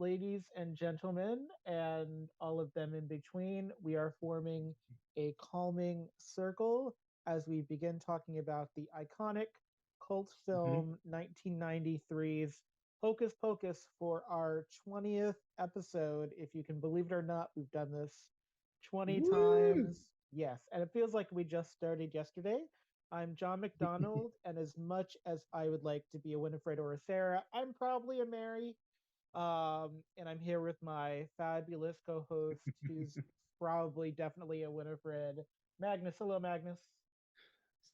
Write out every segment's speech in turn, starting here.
ladies and gentlemen, and all of them in between. We are forming a calming circle as we begin talking about the iconic cult Mhm. film 1993's Hocus Pocus for our 20th episode. If you can believe it or not, we've done this 20 Woo! times. Yes, and it feels like we just started yesterday. I'm John McDonald, and as much as I would like to be a Winifred or a Sarah, I'm probably a Mary. And I'm here with my fabulous co-host, who's probably definitely a Winifred, Magnus. Hello, Magnus.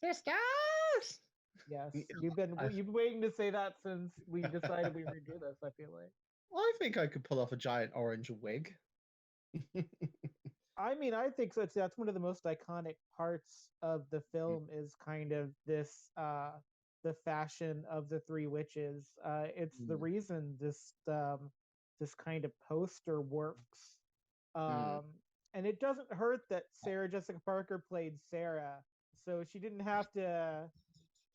Sisters! Yes, Yeah, you've been waiting to say that since we decided we were gonna do this. I feel like. I think I could pull off a giant orange wig. I mean, I think so. That's one of the most iconic parts of the film is kind of this the fashion of the three witches. It's the Mm, reason this kind of poster works. mm, Um, and it doesn't hurt that Sarah Jessica Parker played Sarah, so she didn't have to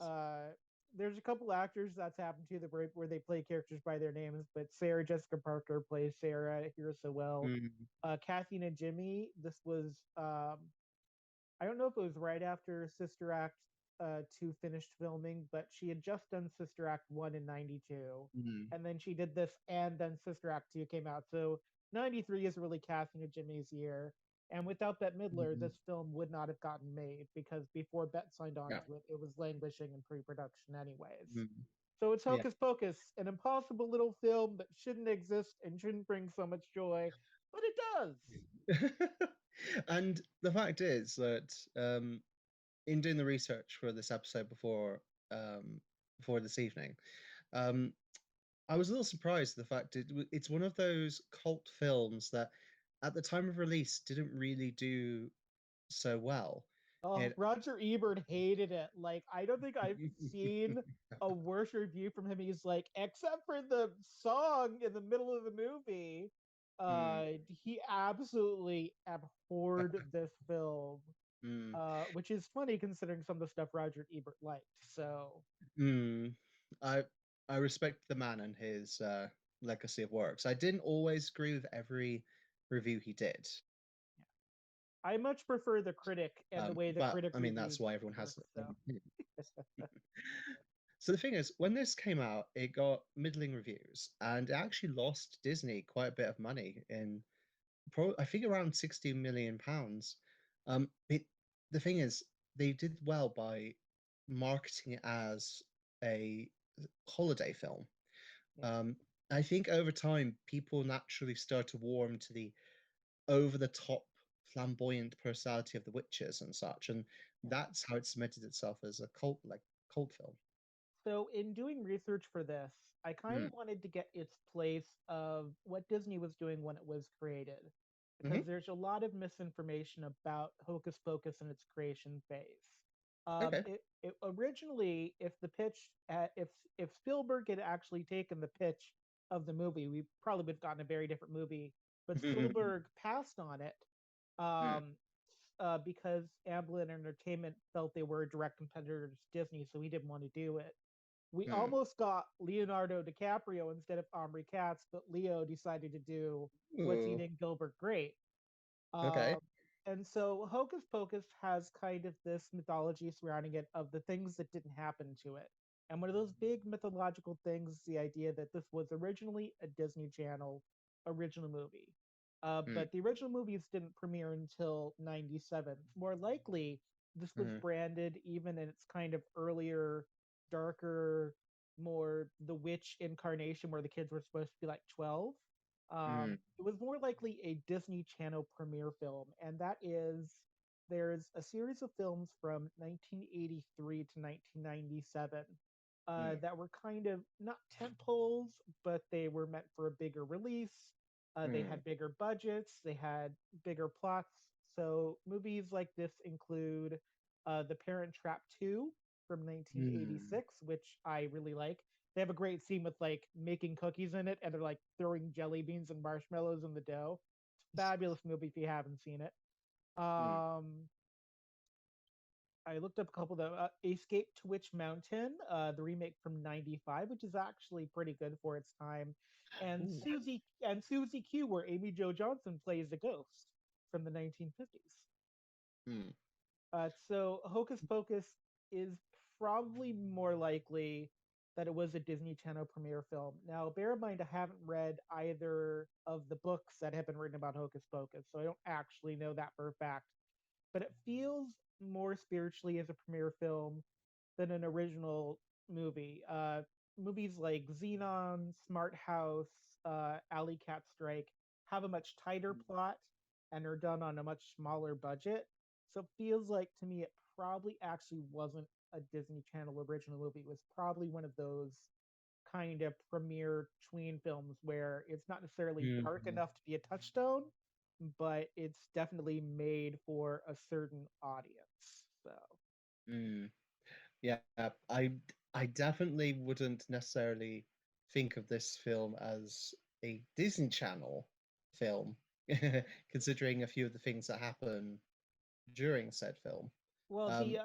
uh, there's a couple actors that's happened to where they play characters by their names, but Sarah Jessica Parker plays Sarah here so well. mm, Kathy and Jimmy, this was I don't know if it was right after Sister Act 2 finished filming, but she had just done Sister Act 1 in 92. mm. And then she did this, and then Sister Act 2 came out. So 93 is really Kathy and Jimmy's year. And without Bette Midler, Mm. this film would not have gotten made because before Bette signed on Yeah. to it, it was languishing in pre production, anyways. Mm. So it's Yeah. Hocus Pocus, an impossible little film that shouldn't exist and shouldn't bring so much joy, but it does. And the fact is that in doing the research for this episode before this evening, um, I was a little surprised at the fact it's one of those cult films that at the time of release didn't really do so well. Oh, It Roger Ebert hated it. Like, I don't think I've seen a worse review from him. He's like, except for the song in the middle of the movie, Mm, he absolutely abhorred this film. mm, Which is funny considering some of the stuff Roger Ebert liked. So mm. I I respect the man and his legacy of works. I didn't always agree with every review he did, I much prefer the critic and the way the but critic I mean reviews that's why everyone has works. their So own opinion. So the thing is, when this came out, it got middling reviews, and it actually lost Disney quite a bit of money I think around 60 million pounds. It The thing is, they did well by marketing it as a holiday film. yeah. Um, I think over time, people naturally start to warm to the over the top, flamboyant personality of the witches and such, and Yeah. that's how it cemented itself as a cult film. So, in doing research for this, I kind Mm. of wanted to get its place of what Disney was doing when it was created, Hmm. because there's a lot of misinformation about Hocus Pocus and its creation phase. Okay. It originally, if the pitch, if Spielberg had actually taken the pitch of the movie, we probably would have gotten a very different movie. But Mm. Spielberg passed on it um, because Amblin Entertainment felt they were a direct competitor to Disney, so he didn't want to do it. We Mm. almost got Leonardo DiCaprio instead of Omri Katz, but Leo decided to do What's Ooh. Eating Gilbert Grape. Okay. Um, and so Hocus Pocus has kind of this mythology surrounding it of the things that didn't happen to it. And one of those big mythological things is the idea that this was originally a Disney Channel original movie. Mm. But the original movies didn't premiere until 97. More likely, this was Mm. branded even in its kind of earlier, darker, more the witch incarnation where the kids were supposed to be like 12. Mm. It was more likely a Disney Channel premiere film, and that is there's a series of films from 1983 to 1997 Mm. that were kind of not tent poles, but they were meant for a bigger release. They Mm. had bigger budgets, they had bigger plots. So movies like this include The Parent Trap 2 from Mm. 1986, which I really like. They have a great scene with like making cookies in it, and they're like throwing jelly beans and marshmallows in the dough. It's a fabulous movie if you haven't seen it. Mm. Um, I looked up a couple of them. Escape to Witch Mountain, the remake from '95, which is actually pretty good for its time. and Ooh. Susie Q, where Amy Jo Johnson plays a ghost from the 1950s. Hmm. So Hocus Pocus is probably more likely that it was a Disney Channel premiere film. Now, bear in mind, I haven't read either of the books that have been written about Hocus Pocus, so I don't actually know that for a fact. But it feels more spiritually as a premiere film than an original movie. Movies like Xenon, Smart House, Alley Cat Strike have a much tighter plot and are done on a much smaller budget. So it feels like to me it probably actually wasn't a Disney Channel original movie. It was probably one of those kind of premiere tween films where it's not necessarily dark Mm, enough to be a touchstone, but it's definitely made for a certain audience. So mm. Yeah, I definitely wouldn't necessarily think of this film as a Disney Channel film, considering a few of the things that happen during said film. well, Um,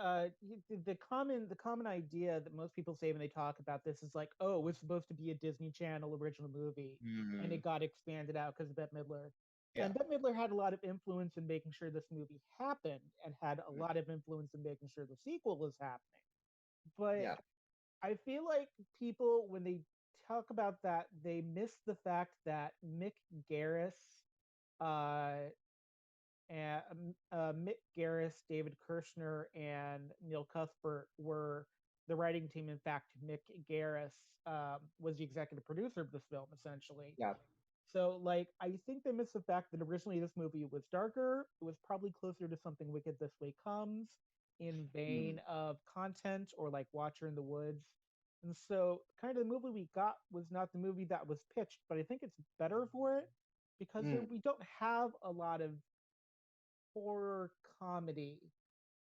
the common idea that most people say when they talk about this is like, oh, it was supposed to be a Disney Channel original movie, and mm, it got expanded out because of Bette Midler. yeah, And Bette Midler had a lot of influence in making sure this movie happened, and had a mm, lot of influence in making sure the sequel was happening. But yeah, I feel like people, when they talk about that, they miss the fact that uh, Mick Garris, David Kirshner, and Neil Cuthbert were the writing team. In fact, Mick Garris was the executive producer of this film, essentially. yeah, So, like, I think they missed the fact that originally this movie was darker. It was probably closer to something Wicked This Way Comes, in mm, vein of content, or like Watcher in the Woods. And so, kind of the movie we got was not the movie that was pitched, but I think it's better for it because mm, we don't have a lot of horror comedy.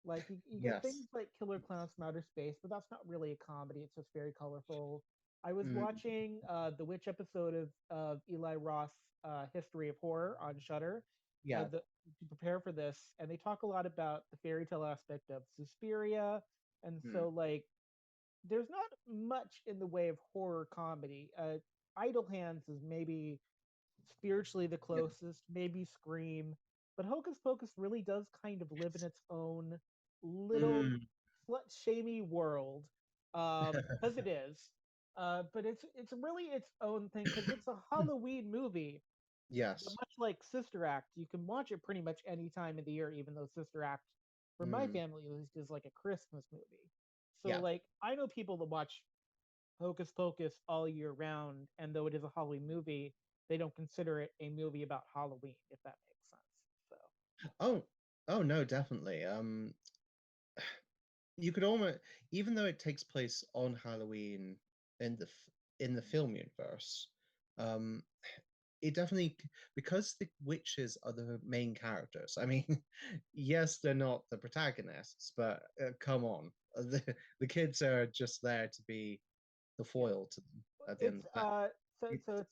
Like you get yes, things like Killer Clowns from Outer Space, but that's not really a comedy. It's just very colorful. I was mm, watching the Witch episode of Eli Roth's History of Horror on Shudder yeah, to prepare for this, and they talk a lot about the fairy tale aspect of Suspiria, and mm, so like there's not much in the way of horror comedy. Idle Hands is maybe spiritually the yeah, closest, maybe Scream. But Hocus Pocus really does kind of live in yes, its own little mm, slut shamey world, because it is. But it's really its own thing because it's a Halloween movie. But yes, much like Sister Act, you can watch it pretty much any time of the year, even though Sister Act, for my mm, family at least, is like a Christmas movie. So yeah. like I know people that watch Hocus Pocus all year round, and though it is a Halloween movie, they don't consider it a movie about Halloween, if that makes sense. So Oh, oh no, definitely. You could almost, even though it takes place on Halloween in in the film universe, um, it definitely, because the witches are the main characters. I mean, yes, they're not the protagonists, but come on, the kids are just there to be the yeah, foil to them at the end it's of the day. It, so it's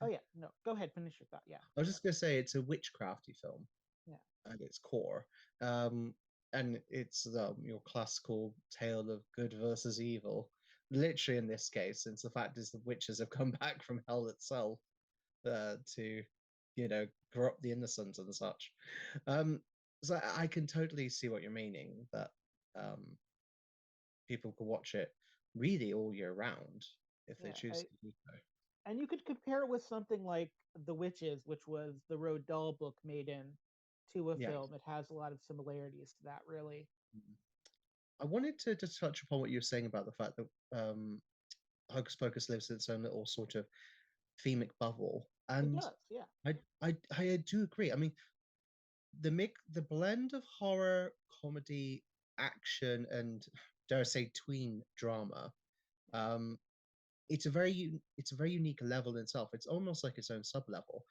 oh yeah, no, go ahead, finish your thought. Yeah, I was just gonna say it's a witchcrafty film yeah, at its core. Um, and it's your classical tale of good versus evil. Literally, in this case, since the fact is the witches have come back from hell itself to, corrupt the innocent and such. Um, so I can totally see what you're meaning, that um, people could watch it really all year round if they yeah. choose to do so. And you could compare it with something like The Witches, which was the Roald Dahl book made to a Yeah. film. It has a lot of similarities to that, really. I wanted to just touch upon what you were saying about the fact that Hocus Pocus lives in its own little sort of themic bubble, It and does, yeah, I do agree. I mean, the blend of horror, comedy, action, and dare I say tween drama. Um, it's a very unique level in itself. It's almost like its own sub level.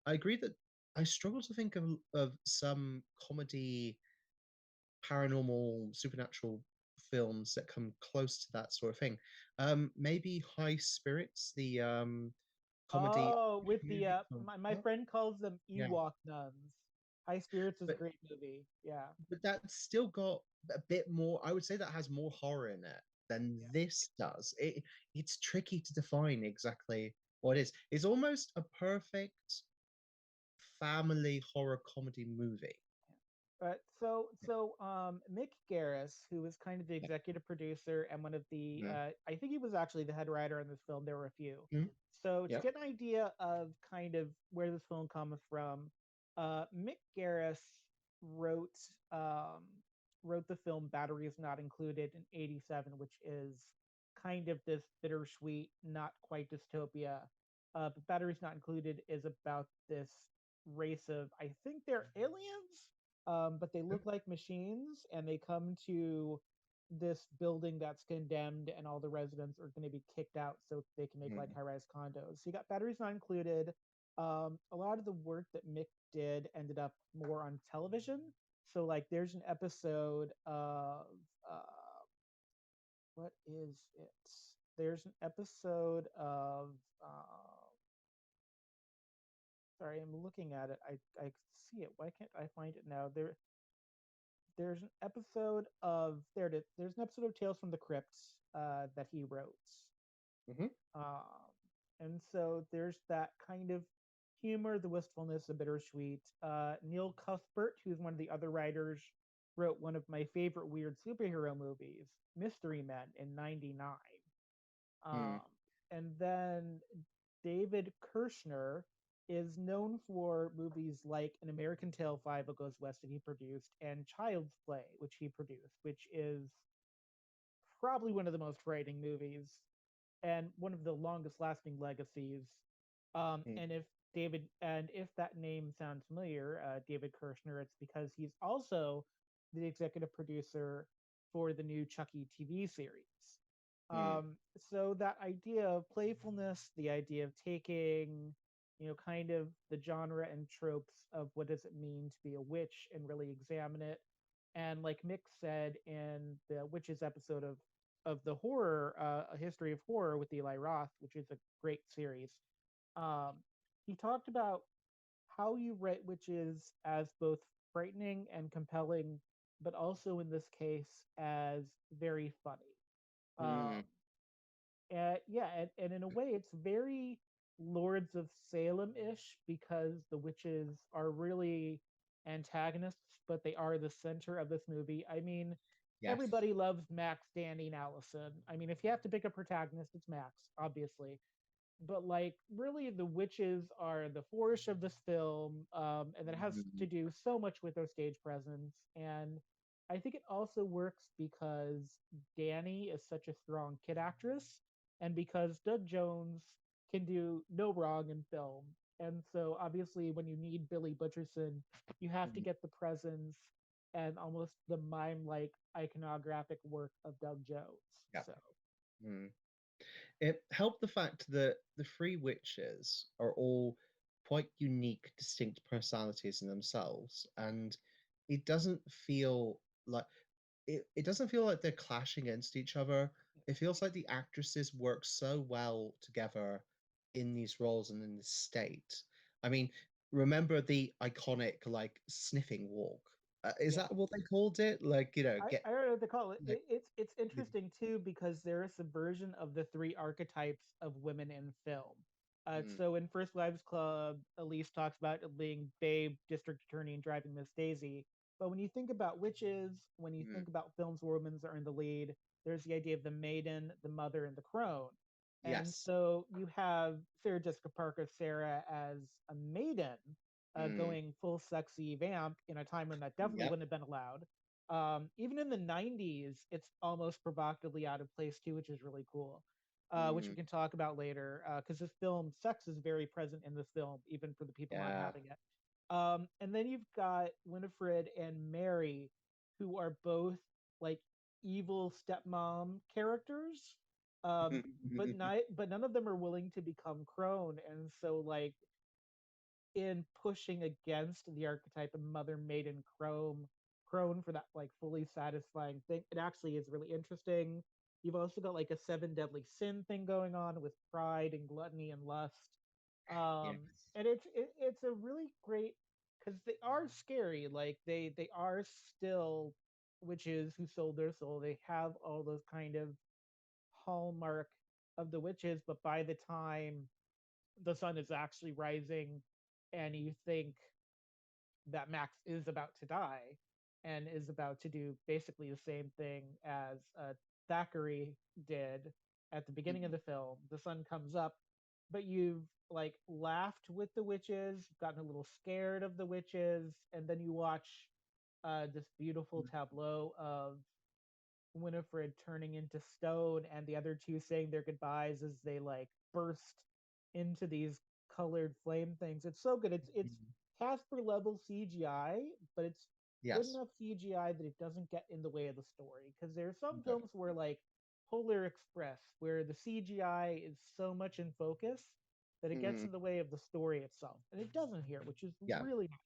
I agree that I struggle to think of some comedy, paranormal, supernatural films that come close to that sort of thing. Maybe High Spirits, the comedy Oh, with the movie from my friend calls them yeah, Ewok nuns. High Spirits is a but great movie. Yeah. that's still got a bit more. I would say that has more horror in it than Yeah. this does. It's tricky to define exactly. what is. It's almost a perfect family horror comedy movie. Mick Garris, who was kind of the Yeah. executive producer and one of the, Mm, I think he was actually the head writer on this film. There were a few. mm, So to yeah. get an idea of kind of where this film comes from, Mick Garris wrote um, wrote the film Batteries Not Included in '87, which is kind of this bittersweet, not quite dystopia. But Batteries Not Included is about this race of, I think they're aliens, but they Mm, look like machines, and they come to this building that's condemned, and all the residents are going to be kicked out so they can make like mm, high-rise condos. So you got Batteries Not Included. A lot of the work that Mick did ended up more on television. So like, there's an episode of what is it? There's an episode of sorry, I'm looking at it. I see it. Why can't I find it now? There's an episode of there it is. There's an episode of Tales from the Crypts that he wrote. mhm, And so there's that kind of humor, the wistfulness, the bittersweet. Neil Cuthbert, who's one of the other writers, wrote one of my favorite weird superhero movies, Mystery Men, in '99. mm, Um, and then David Kirshner is known for movies like An American Tail 5 It Goes West that he produced, and Child's Play, which he produced, which is probably one of the most frightening movies and one of the longest lasting legacies. mm, And if that name sounds familiar, David Kirshner, it's because he's also the executive producer for the new Chucky TV series. mm, So that idea of playfulness, the idea of taking, kind of the genre and tropes of what does it mean to be a witch and really examine it. And like Mick said in the witches episode of the horror, a history of horror with Eli Roth, which is a great series. Um, he talked about how you write witches as both frightening and compelling, but also in this case as very funny. Um, mm, yeah, and in a way, it's very Lords of Salem-ish because the witches are really antagonists, but they are the center of this movie. I mean, yes. everybody loves Max, Danny, and Allison. I mean, if you have to pick a protagonist, it's Max, obviously. But like, really, the witches are the flourish of this film, and that has to Mm, do so much with their stage presence. And I think it also works because Danny is such a strong kid actress, and because Doug Jones can do no wrong in film. And so, obviously, when you need Billy Butcherson, you have to mm, get the presence and almost the mime-like iconographic work of Doug Jones. yeah. So, Mm. It helped the fact that the three witches are all quite unique, distinct personalities in themselves, and it doesn't feel like it doesn't feel like they're clashing against each other. It feels like the actresses work so well together in these roles and in this state. I mean, remember the iconic like sniffing walk? Is yeah. that what they called it? Like, get I don't know what to call it. like It's interesting too because there is a version of the three archetypes of women in film. mm, So in First Wives Club, Elise talks about it being Babe, District Attorney, and Driving Miss Daisy. But when you think about witches, when you mm, think about films where women are in the lead, there's the idea of the maiden, the mother, and the crone. And yes. so you have Sarah Jessica Parker, Sarah, as a maiden, Mm, going full sexy vamp in a time when that definitely yep. wouldn't have been allowed. Even in the '90s, it's almost provocatively out of place too, which is really cool. Which we Mm, can talk about later, because this film, sex is very present in this film, even for the people not yeah. having it. And then you've got Winifred and Mary, who are both like evil stepmom characters, um, but none of them are willing to become crone, and so like in pushing against the archetype of mother maiden crone for that like fully satisfying thing, it actually is really interesting. You've also got like a seven deadly sin thing going on with pride and gluttony and lust. um Yes. and it's a really great, because they are scary, like they are still witches who sold their soul. They have all those kind of hallmark of the witches, but by the time the sun is actually rising, and you think that Max is about to die and is about to do basically the same thing as Thackeray did at the beginning of Mhm. the film. The sun comes up, but you've like laughed with the witches, gotten a little scared of the witches, and then you watch this beautiful tableau of Winifred turning into stone and the other two saying their goodbyes as they like burst into these colored flame things. It's so good. It's Mhm. Casper level CGI, but it's good Yes. enough CGI that it doesn't get in the way of the story. Because there are some No. films where like Polar Express, where the CGI is so much in focus that it gets Mm. in the way of the story itself, and it doesn't here, which is Yeah. really nice.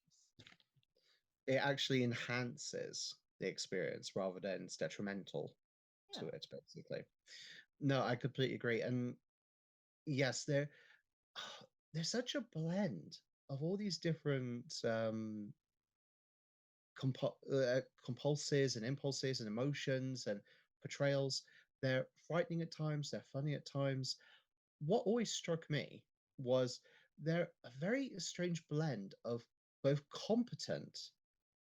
It actually enhances the experience rather than it's detrimental Yeah, to it, basically. No, I completely agree. And yes, there's such a blend of all these different compulses and impulses and emotions and portrayals. They're frightening at times, they're funny at times. What always struck me was they're a very strange blend of both competent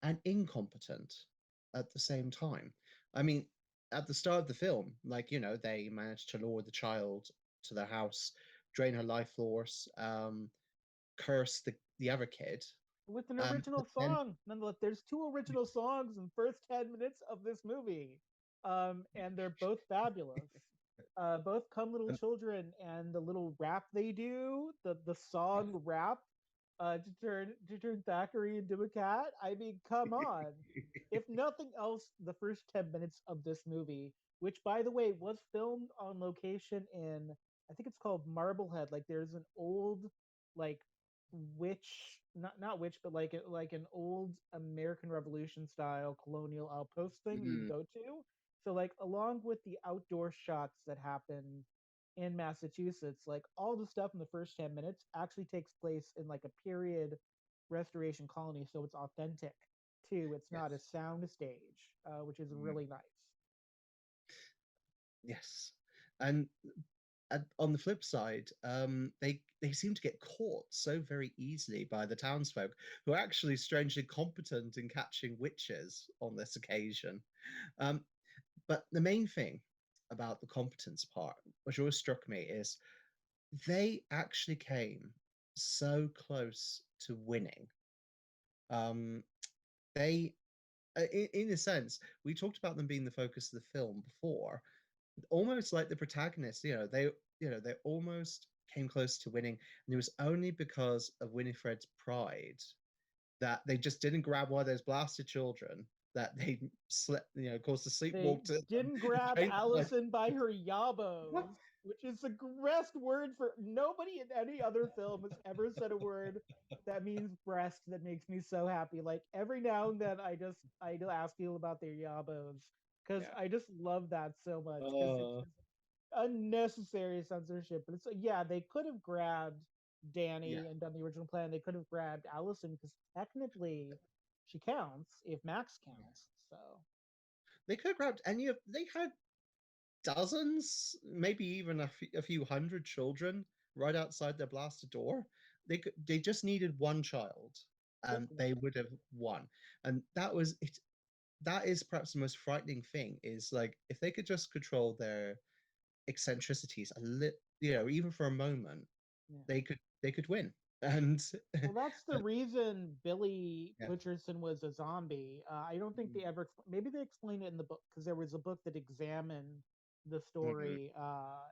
and incompetent at the same time. I mean, at the start of the film, like, they managed to lure the child to their house, drain her life force, curse the other kid. with an But original then, song. Nonetheless, there's two original songs in the first 10 minutes of this movie, and they're both fabulous. Both "Come Little um, Children" and the little rap they do, the song rap, to turn Thackeray into a cat. I mean, come on. If nothing else, the first 10 minutes of this movie, which by the way was filmed on location in, I think it's called Marblehead. Like there's an old like witch, not witch, but like an old American Revolution style colonial outpost thing you'd mm, go to. So like along with the outdoor shots that happen in Massachusetts, like all the stuff in the first 10 minutes actually takes place in like a period restoration colony, so it's authentic too. It's not a yes, sound stage, which is mm, really nice. yes. And on the flip side, they seem to get caught so very easily by the townsfolk, who are actually strangely competent in catching witches on this occasion. Um, but the main thing about the competence part, which always struck me, is they actually came so close to winning. Um, they, in a sense, we talked about them being the focus of the film before, almost like the protagonist. They almost came close to winning, and it was only because of Winifred's pride that they just didn't grab one of those blasted children that they slept, caused a They sleepwalk to them. didn't grab Drained their life. Allison by her yabos, What? which is the best word for nobody in any other film has ever said a word that means breast that makes me so happy. Like every now and then I do ask people about their yabos because Yeah. I just love that so much because it's Oh, just unnecessary censorship. But it's yeah, they could have grabbed yeah. Danny and done the original plan. They could have grabbed Allison because technically she counts if Max Yes. counts. So They could have grabbed any of. They had dozens, maybe even a few hundred children right outside their blasted door. They just needed one child, just and one. they would have won. And that was it. That is perhaps the most frightening thing. Is like if they could just control their eccentricities a little, even for a moment, Yeah. they could win. And Well, that's the reason Billy yeah. Butcherson was a zombie. I don't think they ever, maybe they explained it in the book because there was a book that examined the Mm-hmm. story,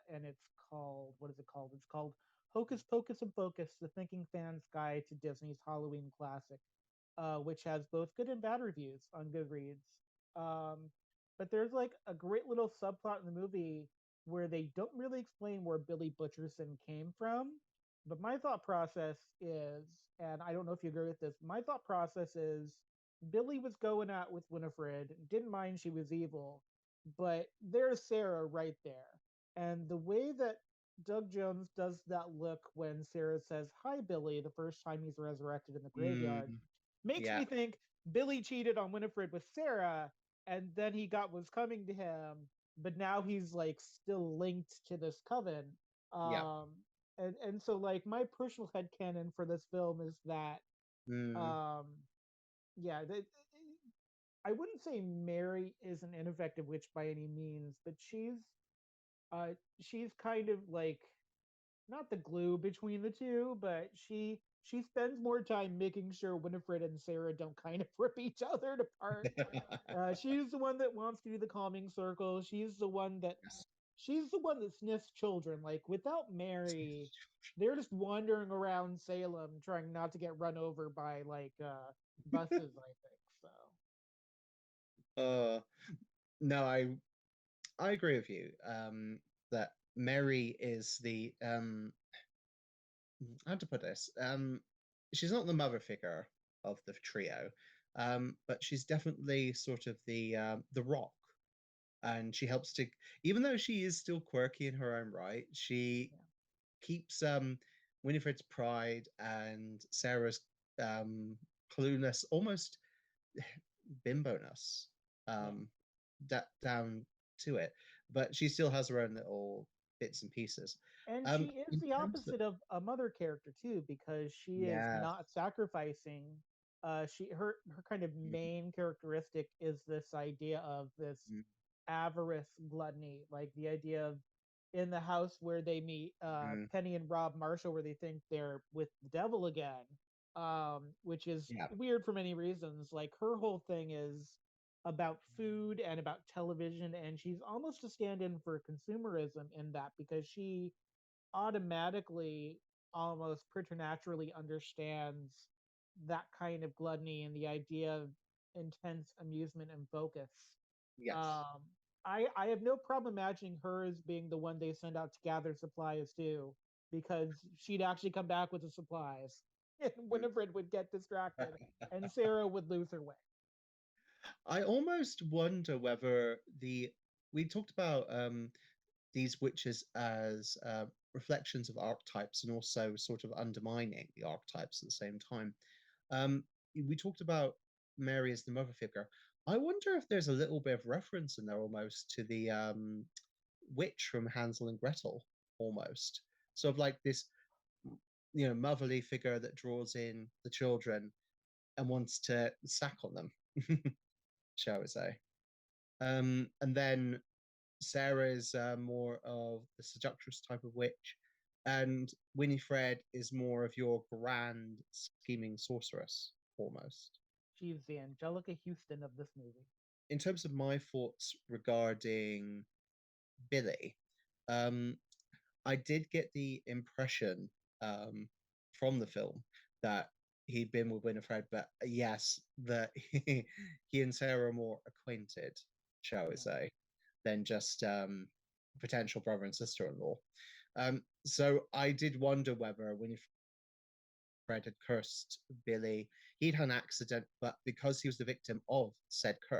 and it's called, what is it called? It's called Hocus Pocus and Focus, The Thinking Fan's Guide to Disney's Halloween Classic, which has both good and bad reviews on Goodreads. Um, but there's like a great little subplot in the movie where they don't really explain where Billy Butcherson came from. But my thought process is, and I don't know if you agree with this, my thought process is Billy was going out with Winifred, didn't mind she was evil, but there's Sarah right there. And the way that Doug Jones does that look when Sarah says, "Hi, Billy," the first time he's resurrected in the graveyard, Mm, makes yeah. me think Billy cheated on Winifred with Sarah, and then he got what's coming to him, but now he's like still linked to this coven. Yeah. Um, and so like my personal headcanon for this film is that Mm. um yeah, I wouldn't say Mary is an ineffective witch by any means, but uh she's kind of like not the glue between the two, but she spends more time making sure Winifred and Sarah don't kind of rip each other apart. She's the one that wants to do the calming circle. Yes. She's the one that sniffs children. Like without Mary, they're just wandering around Salem trying not to get run over by like buses, I think. So Uh, no, I agree with you. That Mary is the how to put this? She's not the mother figure of the trio, but she's definitely sort of the rock, and she helps to, even though she is still quirky in her own right, she yeah, keeps Winifred's pride and Sarah's um clueless, almost bimbo-ness, yeah. um, down to it, but she still has her own little bits and pieces. And she is In the terms of opposite of a mother character too, because she is yes, not sacrificing. Her kind of mm, main characteristic is this idea of this mm, avarice, gluttony, like the idea of in the house where they meet mm, Penny and Rob Marshall, where they think they're with the devil again, which is yeah, weird for many reasons. Like her whole thing is about food and about television, and she's almost a stand-in for consumerism in that because she automatically almost preternaturally understands that kind of gluttony and the idea of intense amusement and focus. yes. Um, I have no problem imagining her as being the one they send out to gather supplies too, because she'd actually come back with the supplies, and Mm. Winifred would get distracted, and Sarah would lose her way. I almost wonder whether we talked about these witches as reflections of archetypes and also sort of undermining the archetypes at the same time. Um, we talked about Mary as the mother figure. I wonder if there's a little bit of reference in there almost to the witch from Hansel and Gretel, almost. Sort of like this, motherly figure that draws in the children and wants to sack on them, shall we say. And then Sarah is more of the seductress type of witch, and Winifred is more of your grand scheming sorceress, almost. She's the Angelica Houston of this movie. In terms of my thoughts regarding Billy, um, I did get the impression um, from the film that he'd been with Winifred, but yes, that he and Sarah are more acquainted, shall we Yeah. say, than just potential brother and sister-in-law. So I did wonder whether Winifred had cursed Billy. He'd had an accident, but because he was the victim of said curse,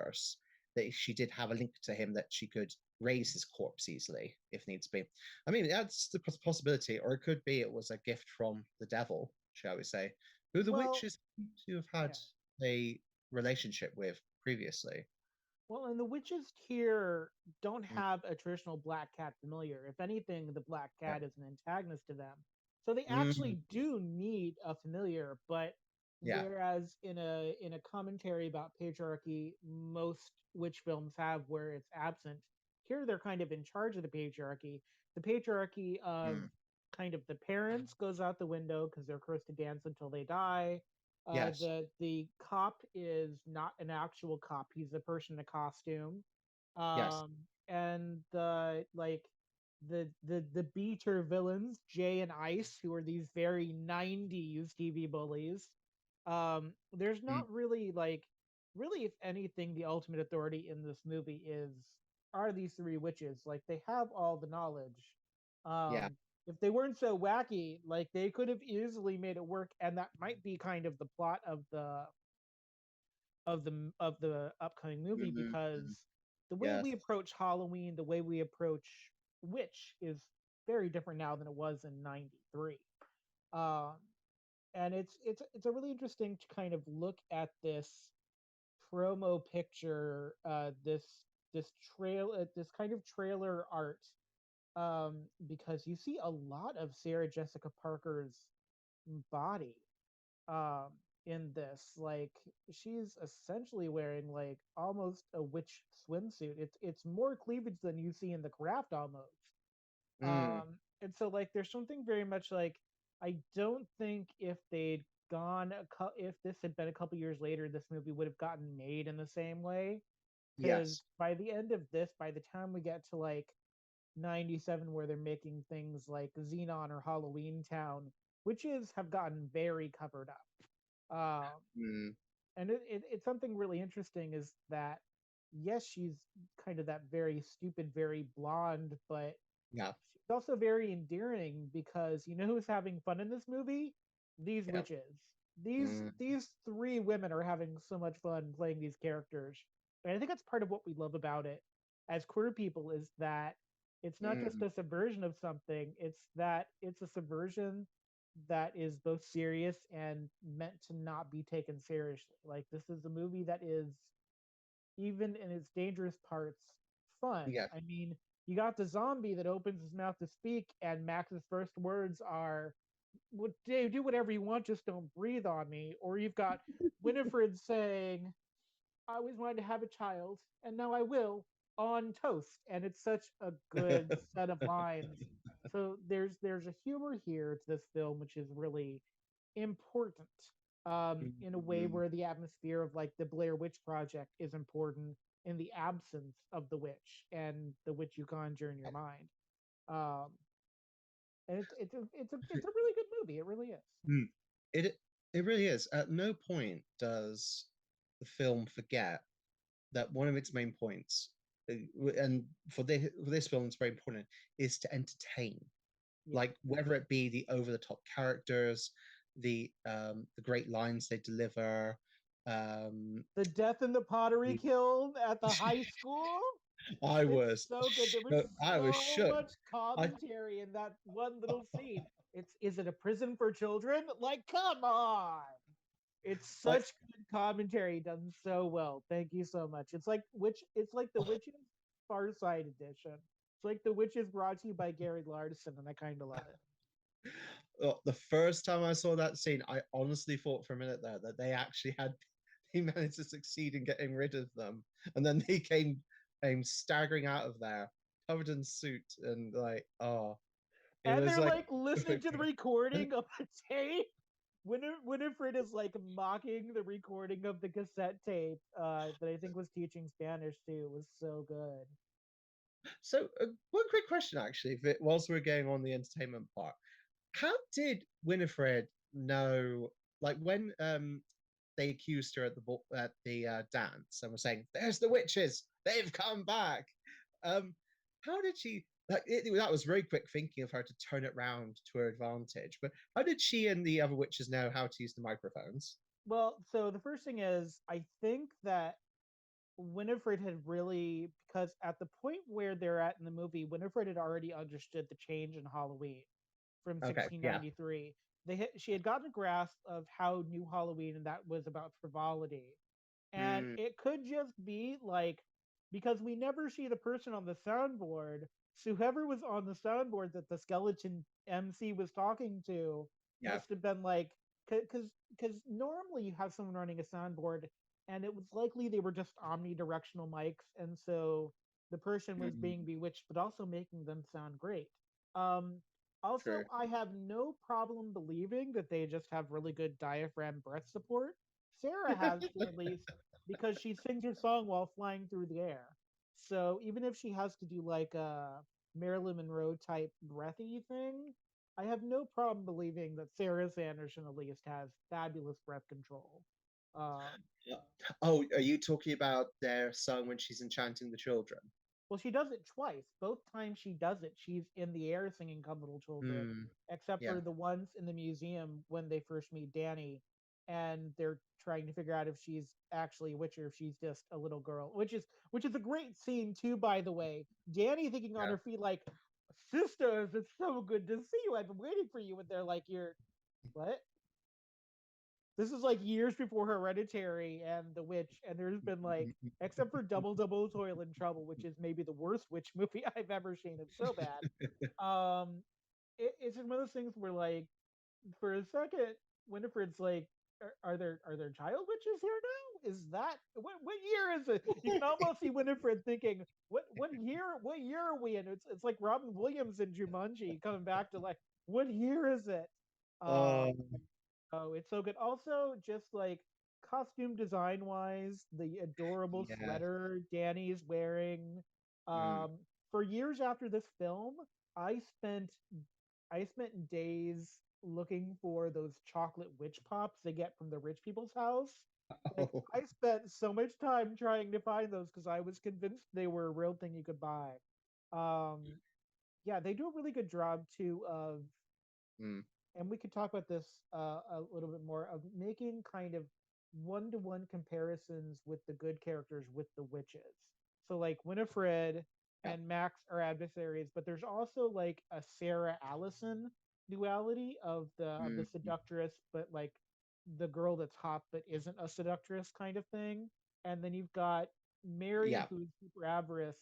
that she did have a link to him that she could raise his corpse easily if needs be. I mean, that's the possibility, or it could be it was a gift from the devil, shall we say, who the Well, witches seem to have had yeah. a relationship with previously. Well, and the witches here don't Mm, have a traditional black cat familiar. If anything, the black yeah. cat is an antagonist to them. So they Mm, actually do need a familiar, but yeah. whereas in a commentary about patriarchy, most witch films have where it's absent. Here they're kind of in charge of the patriarchy. The patriarchy of Mm, kind of the parents goes out the window because they're cursed to dance until they die. yes. The cop is not an actual cop; he's a person in a costume. Yes. Um, and the beater villains, Jay and Ice, who are these very '90s TV bullies. There's Mm, not really really, if anything, the ultimate authority in this movie is are these three witches. Like they have all the knowledge. yeah. If they weren't so wacky, like they could have easily made it work, and that might be kind of the plot of the upcoming movie Mhm, mhm. because the way Yes. we approach Halloween, the way we approach Witch is very different now than it was in '93. Um, and it's a really interesting to kind of look at this promo picture, this kind of trailer art because you see a lot of Sarah Jessica Parker's body um in this. Like she's essentially wearing like almost a witch swimsuit. It's more cleavage than you see in The Craft almost. Mm, And so like there's something very much like I don't think if they'd if this had been a couple years later, this movie would have gotten made in the same way. Because yes. by the end of this, by the time we get to like 97 where they're making things like Xenon or Halloween Town, witches have gotten very covered up. Mm, And it's something really interesting is that yes, she's kind of that very stupid, very blonde, but yeah. she's also very endearing because you know who's having fun in this movie? These Yeah. witches. These Mm, these three women are having so much fun playing these characters. And I think that's part of what we love about it as queer people is that it's not just mm, a subversion of something, it's that it's a subversion that is both serious and meant to not be taken seriously. Like this is a movie that is even in its dangerous parts, fun. yeah. I mean, you got the zombie that opens his mouth to speak, and Max's first words are, do whatever you want, just don't breathe on me." Or you've got Winifred saying, "I always wanted to have a child, and now I will on toast." And it's such a good set of lines. So there's a humor here to this film, which is really important in a way Mm, where the atmosphere of like the Blair Witch Project is important in the absence of the witch and the witch you conjure in your mind. Um, and it's a really good movie. It really is. mm. It it really is. At no point does the film forget that one of its main points, and for this film, it's very important, is to entertain. Yeah. Like whether it be the over the top characters, the great lines they deliver. Um, The death in the pottery the, kiln at the high school. I It's was so good. There was I was so shook. much I commentary in that one little scene. It's is it a prison for children? Like, come on. It's like such good commentary done so well. Thank you so much. It's like the Witches Far Side edition. It's like the Witches brought to you by Gary Larson, and I kind of love it. the first time I saw that scene, I honestly thought for a minute there that they actually had he managed to succeed in getting rid of them, and then they came staggering out of there covered in soot and like oh, it And was they're like like listening to the recording of the tape. Winifred is like mocking the recording of the cassette tape that I think was teaching Spanish too. It was so good. so. One quick question, actually, if it, whilst we're going on the entertainment part, how did Winifred know? Like when they accused her at the dance and were saying, "There's the witches, they've come back." Um, how did she? That was very quick thinking of her to turn it round to her advantage. But how did she and the other witches know how to use the microphones? Well, so the first thing is, I think that Winifred had really, because at the point where they're at in the movie, Winifred had already understood the change in Halloween from Okay, yeah. 1693. She had gotten a grasp of how new Halloween and that was about frivolity. And Mm, it could just be like because we never see the person on the soundboard. So whoever was on the soundboard that the skeleton MC was talking to yeah. must have been like because normally you have someone running a soundboard and it was likely they were just omnidirectional mics and so the person was Mm, being bewitched but also making them sound great. Um, Also, true. I have no problem believing that they just have really good diaphragm breath support. Sarah has to at least because she sings her song while flying through the air. So even if she has to do like a Marilyn Monroe type breathy thing, I have no problem believing that Sarah Sanderson at least has fabulous breath control. Um, Oh, are you talking about their song when she's enchanting the children? Well, she does it twice. Both times she does it, she's in the air singing "Come Little Children," Mm, except yeah. for the ones in the museum when they first meet Danny, and they're trying to figure out if she's actually a witch or if she's just a little girl, which is a great scene too, by the way. Danny thinking on Yeah. her feet like, "Sisters, it's so good to see you. I've been waiting for you," and they're like, "You're what?" this is like years before Hereditary and The Witch, and there's been like, except for Double Double Toil and Trouble, which is maybe the worst witch movie I've ever seen. It's so bad. It's one of those things where like for a second, Winifred's like, are there child witches here now? Is that what year is it? You can almost see Winifred thinking, what year are we in? It's like Robin Williams in Jumanji coming back to like, what year is it? Um, Oh, oh, it's so good. Also, just like costume design wise, the adorable yeah. sweater Danny's wearing. Mm. Um, for years after this film, I spent I spent days looking for those chocolate witch pops they get from the rich people's house. Like Oh, I spent so much time trying to find those because I was convinced they were a real thing you could buy. Um, yeah, they do a really good job too of, mm. and we could talk about this a little bit more, of making kind of one-to-one comparisons with the good characters with the witches. So like Winifred Yeah. and Max are adversaries, but there's also like a Sarah Allison duality of the Mm. seductress, but like the girl that's hot but isn't a seductress kind of thing. And then you've got Mary Yeah. who's super avarice,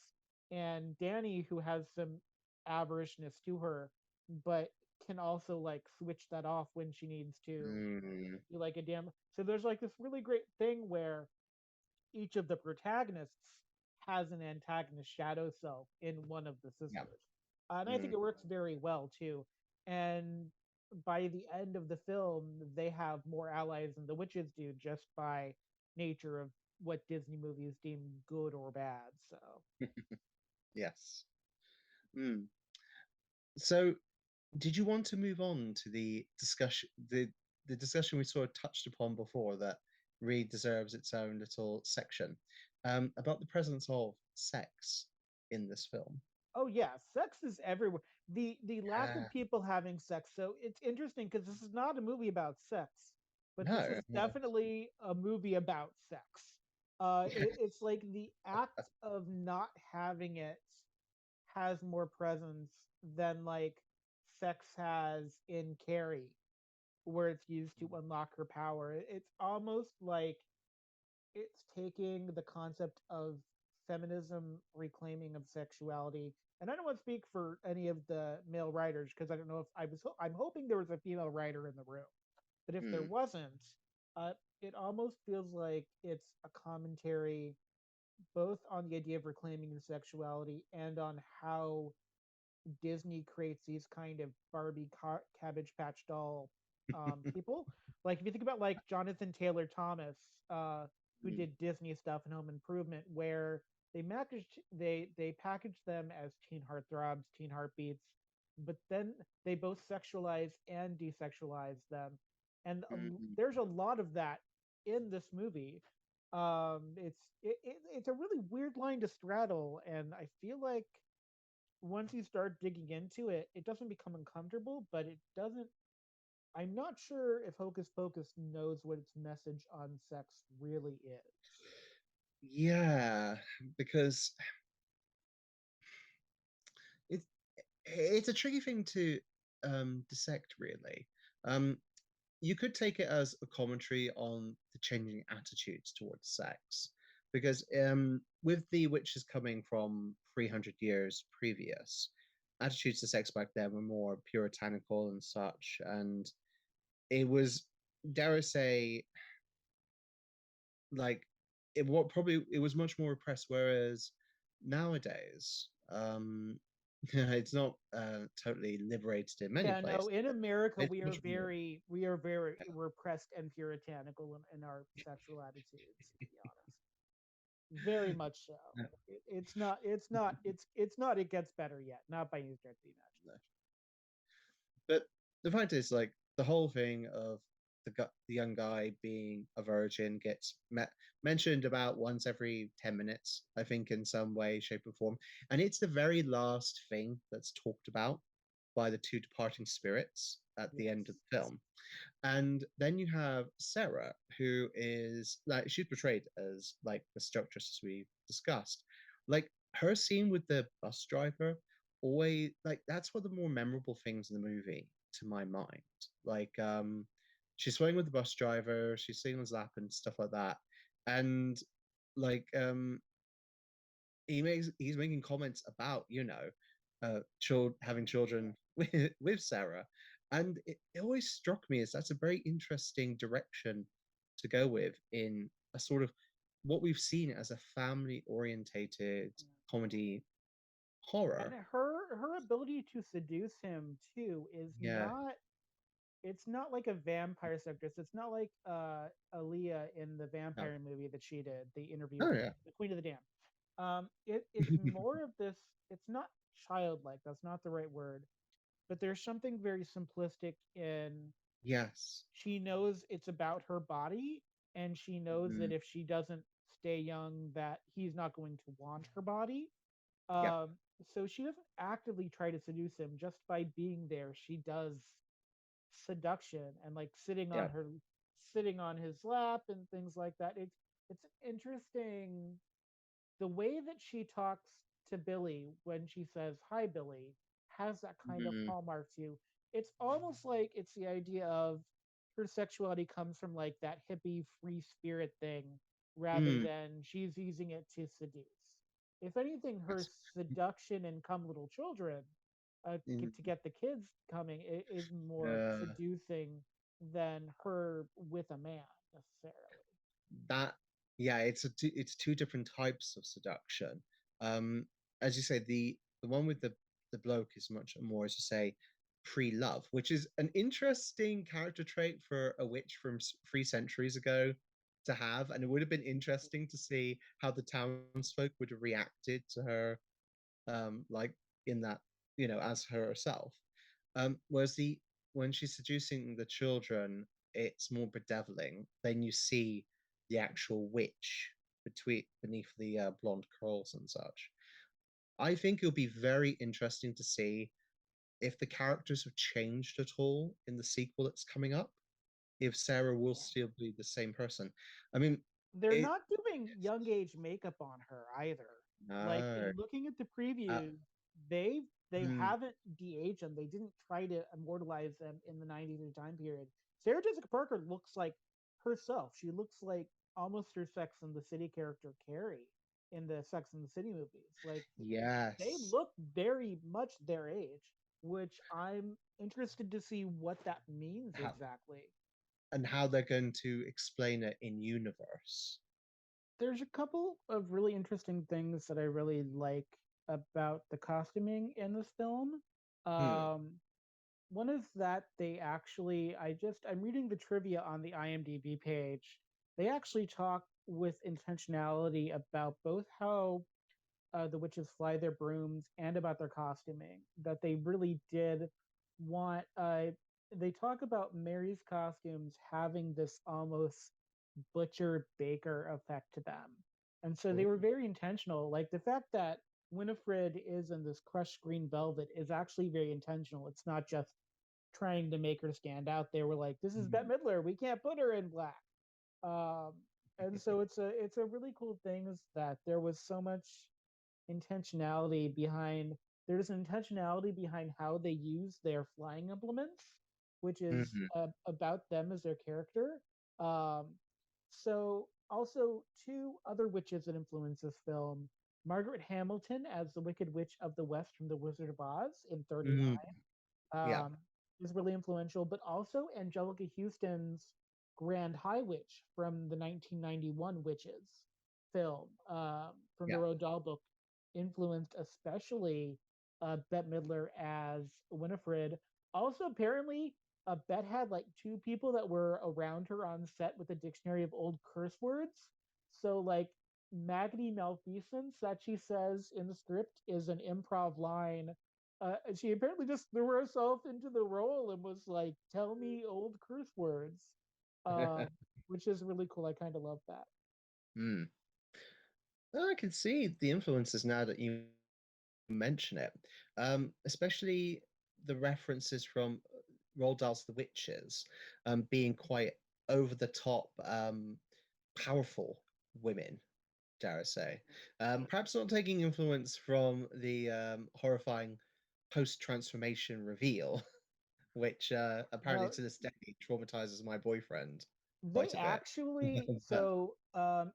and Danny who has some avariciousness to her, but can also like switch that off when she needs to Mm. be like a damn. So there's like this really great thing where each of the protagonists has an antagonist shadow self in one of the Yeah. sisters. And I think Mm. it works very well too. And by the end of the film, they have more allies than the witches do just by nature of what Disney movies deem good or bad. So Yes. Mm. So, did you want to move on to the discussion we sort of touched upon before that really deserves its own little section about the presence of sex in this film? oh yeah, sex is everywhere. The lack Yeah. of people having sex. So it's interesting because this is not a movie about sex, but this No. is definitely a movie about sex. It's like the act of not having it has more presence than like sex has in Carrie, where it's used to unlock her power. It's almost like it's taking the concept of feminism reclaiming of sexuality, and I don't want to speak for any of the male writers because I don't know if I'm hoping there was a female writer in the room, but if there Mm. wasn't, uh, it almost feels like it's a commentary both on the idea of reclaiming sexuality and on how Disney creates these kind of Barbie Cabbage Patch Doll people. Like if you think about like Jonathan Taylor Thomas, who Mm. did Disney stuff and Home Improvement, where they packaged them as teen heartthrobs, teen heartbeats, but then they both sexualize and desexualize them, and Mm. there's a lot of that in this movie. It's a really weird line to straddle, and I feel like once you start digging into it, it doesn't become uncomfortable, but it doesn't. I'm not sure if Hocus Pocus knows what its message on sex really is. Yeah, because it's it's a tricky thing to dissect, really. Um, you could take it as a commentary on the changing attitudes towards sex, because with the witches coming from 300 years previous, attitudes to sex back then were more puritanical and such, and it was, dare I say, like it was much more repressed, whereas nowadays it's not totally liberated in many Yeah, no, places. in America It's much more. we are very repressed and puritanical in our sexual attitudes, to be honest. Very much so. Yeah, It's not it gets better yet, not by any stretch of the no. But the fact is, like, the whole thing of the young guy being a virgin gets mentioned about once every 10 minutes, I think, in some way, shape, or form. And it's the very last thing that's talked about by the two departing spirits at the end of Yes. the film. And then you have Sarah, who is like, she's portrayed as like the seductress, as we discussed. Like, her scene with the bus driver, always, like, that's one of the more memorable things in the movie to my mind. Like, she's flirting with the bus driver, she's sitting on his lap and stuff like that. And like he's making comments about, having children with Sarah. And it always struck me as that's a very interesting direction to go with in a sort of what we've seen as a family orientated comedy And horror. her ability to seduce him too is Yeah. not, it's not like a vampire seductress. It's not like Aaliyah in the Oh, vampire movie that she did, the interview oh with yeah. the Queen of the Damned. It's more of this. It's not childlike. That's not the right word. But there's something very simplistic in, Yes. she knows it's about her body, and she knows that Mm, if she doesn't stay young, that he's not going to want her body. yep. Um, so she doesn't actively try to seduce him. Just by being there, she does seduction, and like Yeah. sitting on his lap and things like that. It's interesting the way that she talks to Billy when she says hi Billy has that kind of Mm, hallmark to you. It's almost like it's the idea of her sexuality comes from like that hippie free spirit thing, rather mm, than she's using it to seduce. If anything, her that's, seduction in Come Little Children, mm, to get the kids coming, is more uh, seducing than her with a man necessarily. that yeah, it's two different types of seduction. Um, as you say, the one with the bloke is much more, as you say, pre-love, which is an interesting character trait for a witch from 3 centuries ago to have, and it would have been interesting to see how the townsfolk would have reacted to her, like in that, as herself. Whereas the when she's seducing the children, it's more bedeviling. Then you see the actual witch beneath the blonde curls and such. I think it'll be very interesting to see if the characters have changed at all in the sequel that's coming up. If Sarah will still be the same person. I mean, They're it not doing young age makeup on her either. Like no. in looking at the Uh, previews, they they hmm, haven't de-aged them. They didn't try to immortalize them in the 90s or time period. Sarah Jessica Parker looks like herself. She looks like almost her Sex and the City character Carrie in the Sex and the City movies. Like they yes. look very much their age, which I'm interested to see what that means How, exactly. and how they're going to explain it in universe. There's a couple of really interesting things that I really like about the costuming in this film. Hmm. Um, one is that they actually, I'm reading the trivia on the IMDb page. They actually talk with intentionality about both how the witches fly their brooms and about their costuming. That they really did want. They talk about Mary's costumes having this almost butcher baker effect to them. And so they Ooh. were very intentional. Like the fact that Winifred is in this crushed green velvet is actually very intentional. It's not just trying to make her stand out. They were like, "This is Bette Mhm. Midler. We can't put her in black." Um, and so it's a really cool thing is that there was so much intentionality behind there's an intentionality behind how they use their flying implements, which is Mhm. about them as their character. Um, so also two other witches that influence this film: Margaret Hamilton as the Wicked Witch of the West from The Wizard of Oz in Mhm. '39, Yeah. um, is really influential, but also Angelica Houston's Grand High Witch from the 1991 Witches film, from the Yeah. Roald Dahl book, influenced especially Bette Midler as Winifred. Also, apparently, Bette had like two people that were around her on set with a dictionary of old curse words. So, like, Maggie Malfeasance that she says in the script is an improv line. She apparently just threw herself into the role and was like, "Tell me old curse words," um, which is really cool. I kind of love that. Hmm. Well, I can see the influences now that you mention it. Especially the references from Roald Dahl's The Witches, being quite over the top, powerful women, dare I say. Perhaps not taking influence from the horrifying post transformation reveal, which apparently No, to this day traumatizes my boyfriend they quite a bit. actually, But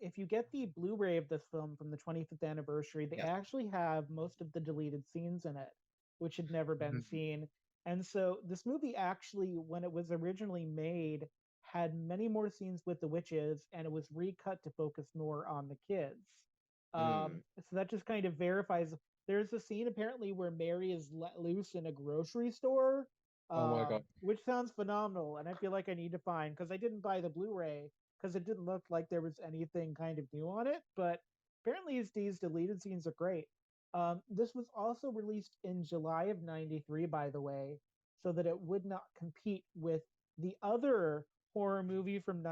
if you get the Blu-ray of this film from the 25th anniversary, they yeah. actually have most of the deleted scenes in it, which had never been Mhm. seen. And so this movie actually, when it was originally made, had many more scenes with the witches, and it was recut to focus more on the kids. Mm. So that just kind of verifies. There's a scene apparently where Mary is let loose in a grocery store, Oh my god. which sounds phenomenal, and I feel like I need to find because I didn't buy the Blu-ray because it didn't look like there was anything kind of new on it. But apparently, these deleted scenes are great. This was also released in July of '93, by the way, so that it would not compete with the other horror movie from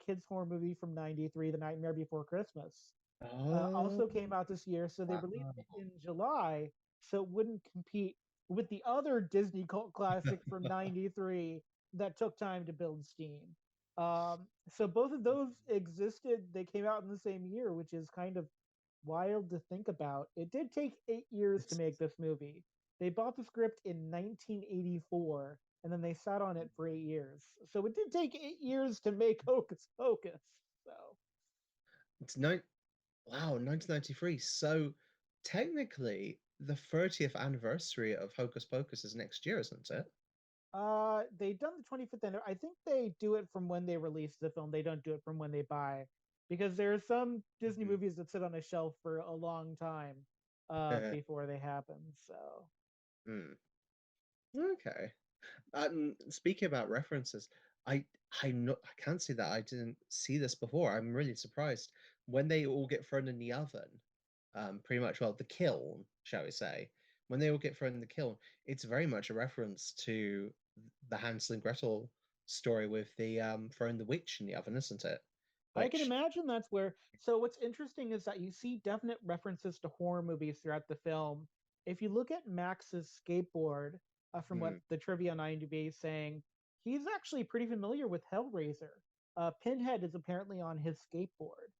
kids horror movie from '93, The Nightmare Before Christmas. Oh Also came out this year, so they released it wow. in July, so it wouldn't compete with the other Disney cult classic from '93 that took time to build steam. So both of those existed. They came out in the same year, which is kind of wild to think about. It did take 8 years to It's make this movie. They bought the script in 1984, and then they sat on it for 8 years. So it did take 8 years to make Hocus Pocus. So it's no wow, 1993. So technically the 30th anniversary of Hocus Pocus is next year, isn't it? They done the 25th anniversary. I think they do it from when they release the film. They don't do it from when they buy, because there are some Disney Mhm. movies that sit on a shelf for a long time, before they happen. So Hmm. Okay. Speaking about references, I I can't say that I didn't see this before. I'm really surprised when they all get thrown in the oven. Pretty much, well, the kiln, shall we say? When they all get thrown in the kiln, it's very much a reference to the Hansel and Gretel story with the throwing the witch in the oven, isn't it? I can Which, imagine that's where. So what's interesting is that you see definite references to horror movies throughout the film. If you look at Max's skateboard, from what mm, the trivia on IMDb is saying, he's actually pretty familiar with Hellraiser. Pinhead is apparently on his skateboard,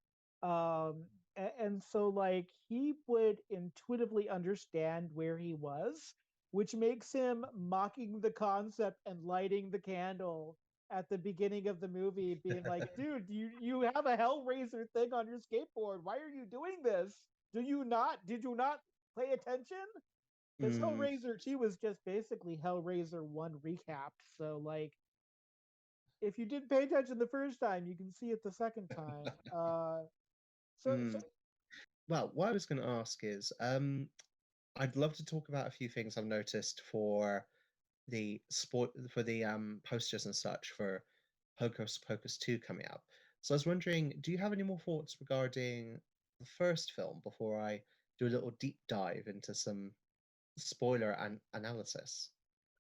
and so like he would intuitively understand where he was, which makes him mocking the concept and lighting the candle at the beginning of the movie, being like, dude, you have a Hellraiser thing on your skateboard. Why are you doing this? Did you not pay attention? Because mm, Hellraiser 2 was just basically Hellraiser 1 recapped. So like if you didn't pay attention the first time, you can see it the second time. So mm. Well, what I was going to ask is, I'd love to talk about a few things I've noticed for the posters and such for Hocus Pocus 2 coming up. So I was wondering, do you have any more thoughts regarding the first film before I do a little deep dive into some spoiler and analysis?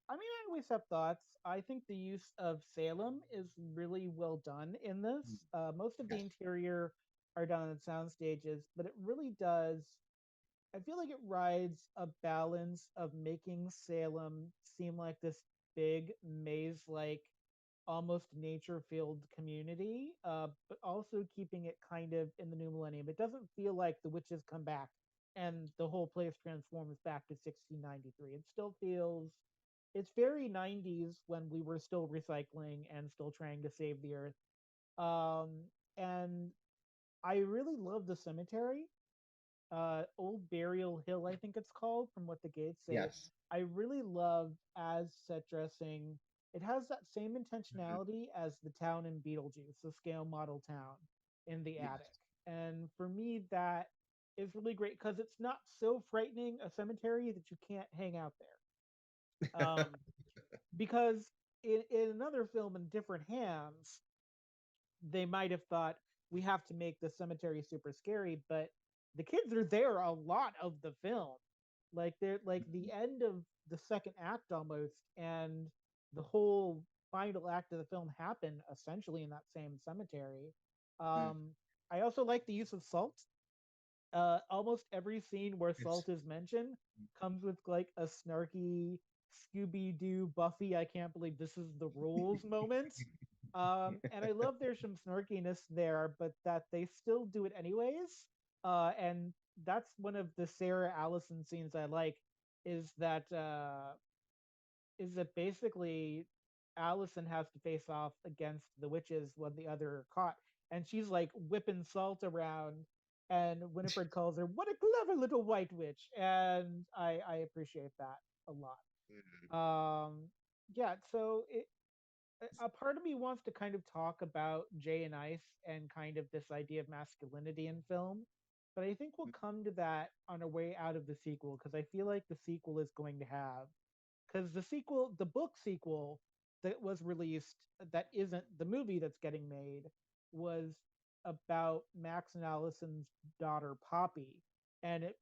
I mean, I always have thoughts. I think the use of Salem is really well done in this. Mm. Most of the Yes. interior are done on sound stages, but it really does. I feel like it rides a balance of making Salem seem like this big maze like almost nature filled community, but also keeping it kind of in the new millennium. It doesn't feel like the witches come back and the whole place transforms back to 1693. It still feels it's very 90s when we were still recycling and still trying to save the earth. Um, and I really love the cemetery, Old Burial Hill, I think it's called, from what the gates say. Yes. I really love as set dressing. It has that same Mhm. intentionality as the town in Beetlejuice, the scale model town in the Yes. attic. And for me, that is really great because it's not so frightening a cemetery that you can't hang out there. Because in another film, in different hands, they might have thought we have to make the cemetery super scary, but the kids are there a lot of the film. Like they're like the end of the second act almost, and the whole final act of the film happen essentially in that same cemetery. Mm. Um, I also like the use of salt. Almost every scene where It's salt is mentioned comes with like a snarky Scooby Doo Buffy, I can't believe this is the rules moment. And I love there's some snarkiness there, but that they still do it anyways. And that's one of the Sarah Allison scenes I like is that is that basically Allison has to face off against the witches when the other are caught, and she's like whipping salt around, and Winifred calls her "what a clever little white witch," and I appreciate that a lot. Mm. Yeah, so a part of me wants to kind of talk about Jay and Ice and kind of this idea of masculinity in film, but I think we'll come to that on our way out of the sequel because I feel like the sequel is going to have because the book sequel that was released that isn't the movie that's getting made was about Max and Allison's daughter Poppy, and it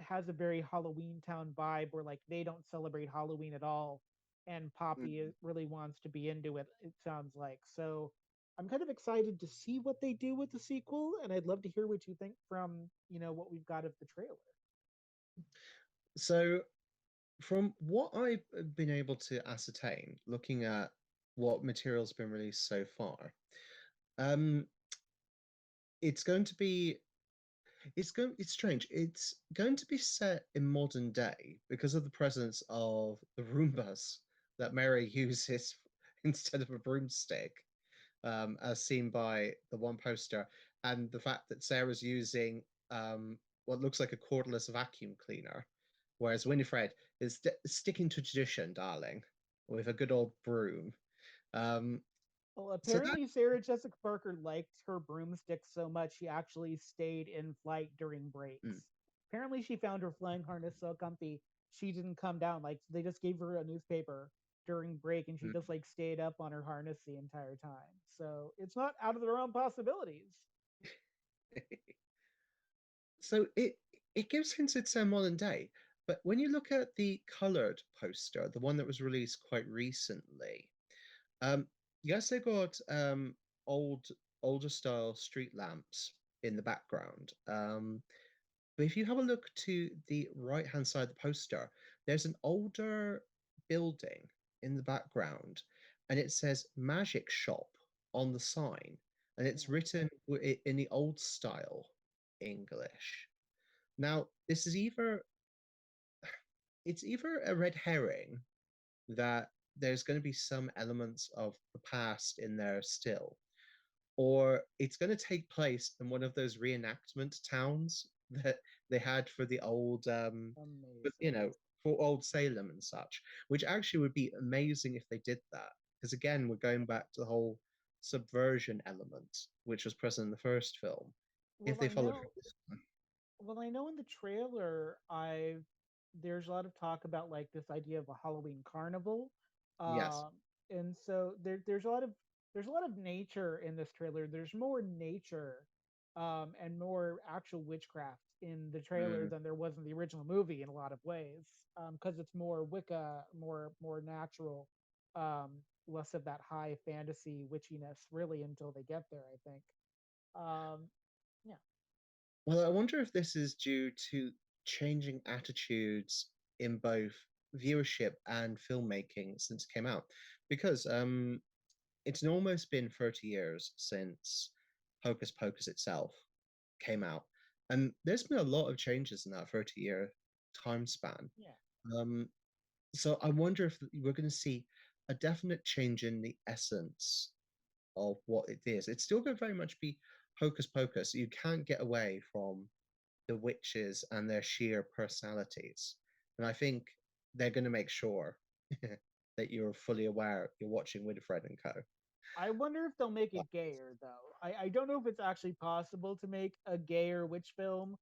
has a very Halloween Town vibe where like they don't celebrate Halloween at all, and Poppy Mm. really wants to be into it. It sounds like so. I'm kind of excited to see what they do with the sequel, and I'd love to hear what you think from what we've got of the trailer. So, from what I've been able to ascertain, looking at what material's been released so far, um, it's going to be it's strange. It's going to be set in modern day because of the presence of the Roombas that Mary uses instead of a broomstick, as seen by the one poster, and the fact that Sarah's using what looks like a cordless vacuum cleaner, whereas Winifred is sticking to tradition, darling, with a good old broom. Um, Well, so that apparently Sarah Jessica Parker liked her broomstick so much she actually stayed in flight during mm, breaks. Apparently she found her flying harness so comfy she didn't come down. Like they just gave her a newspaper during break and she mm. just like stayed up on her harness the entire time. So it's not out of the realm of possibilities. So it gives hints it's a modern day, but when you look at the colored poster, the one that was released quite recently, um, yes, they got old older style street lamps in the background. But if you have a look to the right hand side of the poster, there's an older building in the background, and it says Magic Shop on the sign, and it's Yeah. written in the old style English. Now, this is either a red herring that there's going to be some elements of the past in there still, or it's going to take place in one of those reenactment towns that they had for the old, you Amazing. know, for old Salem and such, which actually would be amazing if they did that. Because again, we're going back to the whole subversion element, which was present in the first film. If Well, they I followed know from this one, Well, I know in the trailer, I've there's a lot of talk about like this idea of a Halloween carnival, yes. um, and so there's a lot of nature in this trailer. There's more nature, and more actual witchcraft in the trailer Mm. than there was in the original movie in a lot of ways, because it's more Wicca, more natural, um, less of that high fantasy witchiness, really, until they get there. I think. Um, yeah. Well, I wonder if this is due to changing attitudes in both viewership and filmmaking since it came out, because it's almost been 30 years since Hocus Pocus itself came out, and there's been a lot of changes in that 30-year time span. Yeah. Um, so I wonder if we're going to see a definite change in the essence of what it is. It's still going to very much be Hocus Pocus. You can't get away from the witches and their sheer personalities. And I think they're going to make sure that you're fully aware you're watching Winifred and Co. I wonder if they'll make it gayer though. I don't know if it's actually possible to make a gayer witch film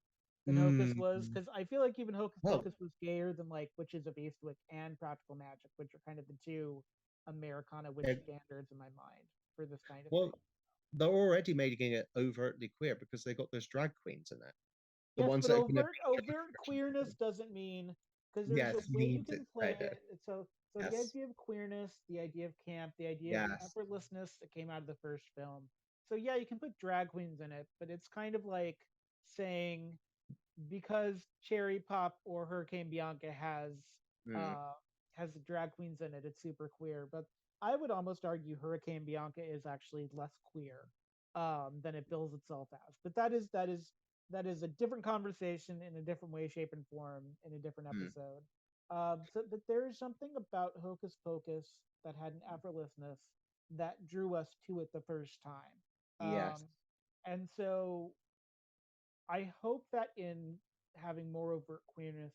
than Hocus Mm, was, because I feel like even Hocus well, Pocus was gayer than like Witches of Eastwick and Practical Magic, which are kind of the two Americana witch they're- standards in my mind for this kind of thing. well, they're already making it overtly queer because they got those drag queens in it. The Yes, ones but that are going to be overt queerness doesn't mean because there's a yes, way you means can it's play better. it. So the Yes, idea of queerness, the idea of camp, the idea of yes. effortlessness that came out of the first film. So yeah, you can put drag queens in it, but it's kind of like saying because Cherry Pop or Hurricane Bianca Mm, uh has drag queens in it, it's super queer. But I would almost argue Hurricane Bianca is actually less queer than it bills itself as. But that is a different conversation in a different way, shape, and form in a different mm. episode. But there is something about Hocus Pocus that had an effortlessness that drew us to it the first time. Yes. And so I hope that in having more overt queerness,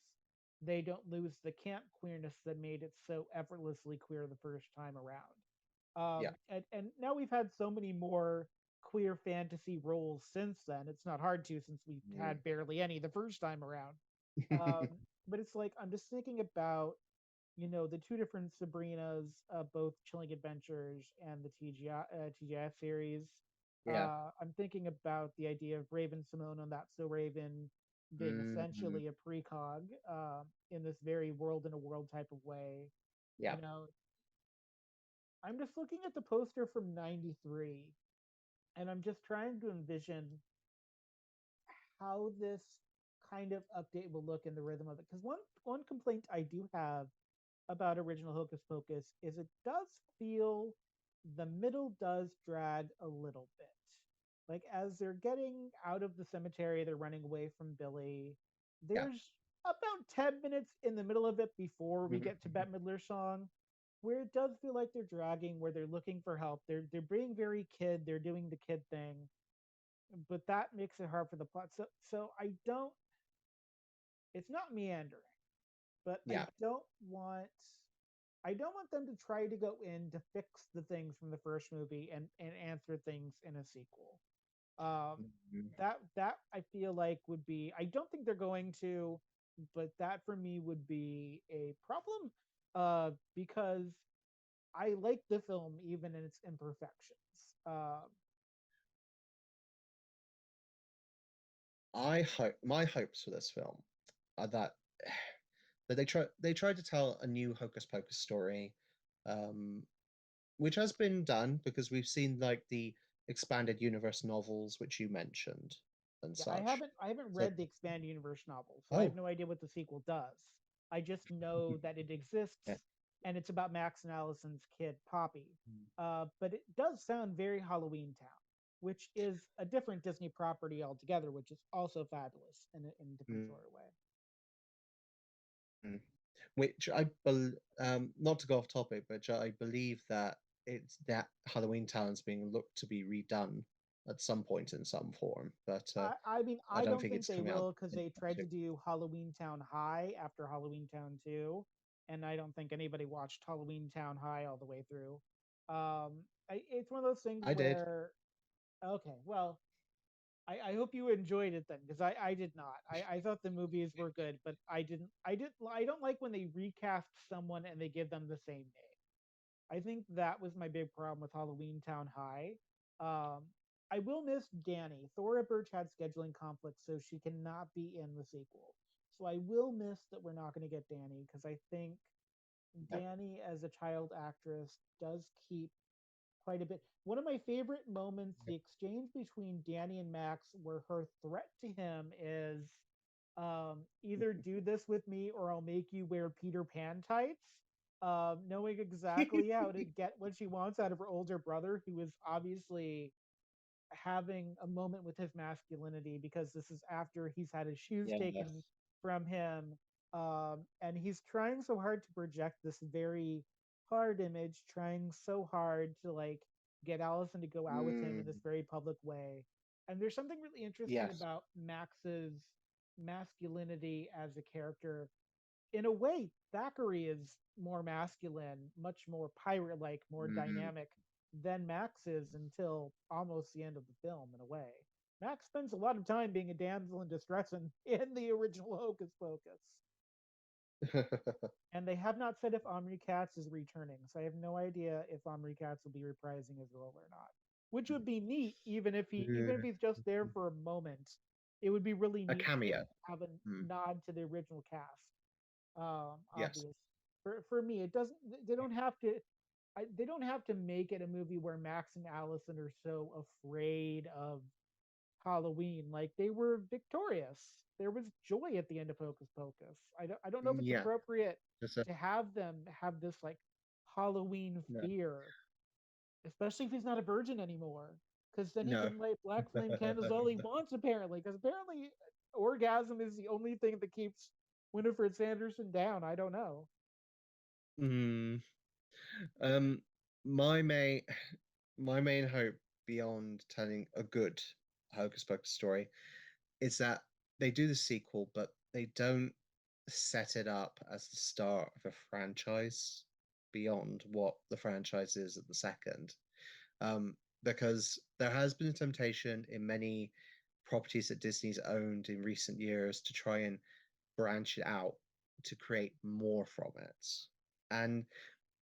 they don't lose the camp queerness that made it so effortlessly queer the first time around. Yeah. And now we've had so many more queer fantasy roles since then. It's not hard to, since we Mm. had barely any the first time around. Um, but it's like I'm just thinking about, the two different Sabrinas, both Chilling Adventures and the TGI series. Yeah. I'm thinking about the idea of Raven Simone on That So Raven being Mm. essentially a precog, in this very world in a world type of way. Yeah. You know, I'm just looking at the poster from '93, and I'm just trying to envision how this kind of update will look in the rhythm of it. Because one complaint I do have about original Hocus Pocus is it does feel the middle does drag a little bit. Like as they're getting out of the cemetery, they're running away from Billy. Yeah. There's about 10 minutes in the middle of it before we get to Bette Midler's song where it does feel like they're dragging, where they're looking for help. They're being very kid, they're doing the kid thing, but that makes it hard for the plot. So I don't it's not meandering, but Yeah. want I don't want them to try to go in to fix the things from the first movie and answer things in a sequel. Um, Mhm. that I feel like would be. I don't think they're going to, but that for me would be a problem. Because I like the film even in its imperfections. I hope my hopes for this film are that they tried to tell a new Hocus Pocus story, um, which has been done because we've seen like the expanded universe novels which you mentioned and Yeah, such. I haven't So, read the expanded universe novel, so I have oh, no idea what the sequel does. I just know that it exists, yeah. and it's about Max and Allison's kid Poppy. But it does sound very Halloween Town, which is a different Disney property altogether, which is also fabulous in a different Mm, sort of way. mm. Which not to go off topic, but I believe that it's that Halloween Town's being looked to be redone at some point in some form, but I mean, I I don't don't think think it's they coming out will because in they tried to do Halloween Town High after Halloween Town 2, and I don't think anybody watched Halloween Town High all the way through. It's one of those things I did. where, okay, well, I hope you enjoyed it then, because I did not. I thought the movies were good, but I don't like when they recast someone and they give them the same name. I think that was my big problem with Halloween Town High. Um, I will miss Danny. Thora Birch had scheduling conflicts, so she cannot be in the sequel. So I will miss that we're not going to get Danny because I think Yeah. Danny as a child actress does keep quite a bit. One of my favorite moments, the exchange between Danny and Max, where her threat to him is either do this with me or I'll make you wear Peter Pan tights. Knowing exactly how to get what she wants out of her older brother, who is obviously having a moment with his masculinity because this is after he's had his shoes taken Yes. from him. And he's trying so hard to project this very hard image, trying so hard to like get Allison to go out with him in Mm, this very public way. And there's something really interesting yes. about Max's masculinity as a character. In a way, Thackeray is more masculine, much more pirate like, more Mm, dynamic than Max is until almost the end of the film, in a way. Max spends a lot of time being a damsel in distress in the original Hocus Pocus. And they have not said if Omri Katz is returning, so I have no idea if Omri Katz will be reprising his role or not. Which would be neat, even if he's just there for a moment. It would be really a neat to cameo. have a Mm, nod to the original cast. yes. Obvious. For me, it doesn't. They don't have to. They don't have to make it a movie where Max and Allison are so afraid of Halloween. Like they were victorious. There was joy at the end of Hocus Pocus. I don't know if it's Yeah. appropriate Just a to have them have this like Halloween no. fear, especially if he's not a virgin anymore. Because then he No. can light black flame candles all he wants, apparently. Because apparently, orgasm is the only thing that keeps Winifred Sanderson down. I don't know. Mm, um, my main my main hope beyond telling a good Hocus Pocus story is that they do the sequel, but they don't set it up as the start of a franchise beyond what the franchise is at the second. Um, because there has been a temptation in many properties that Disney's owned in recent years to try and branch it out to create more from it. And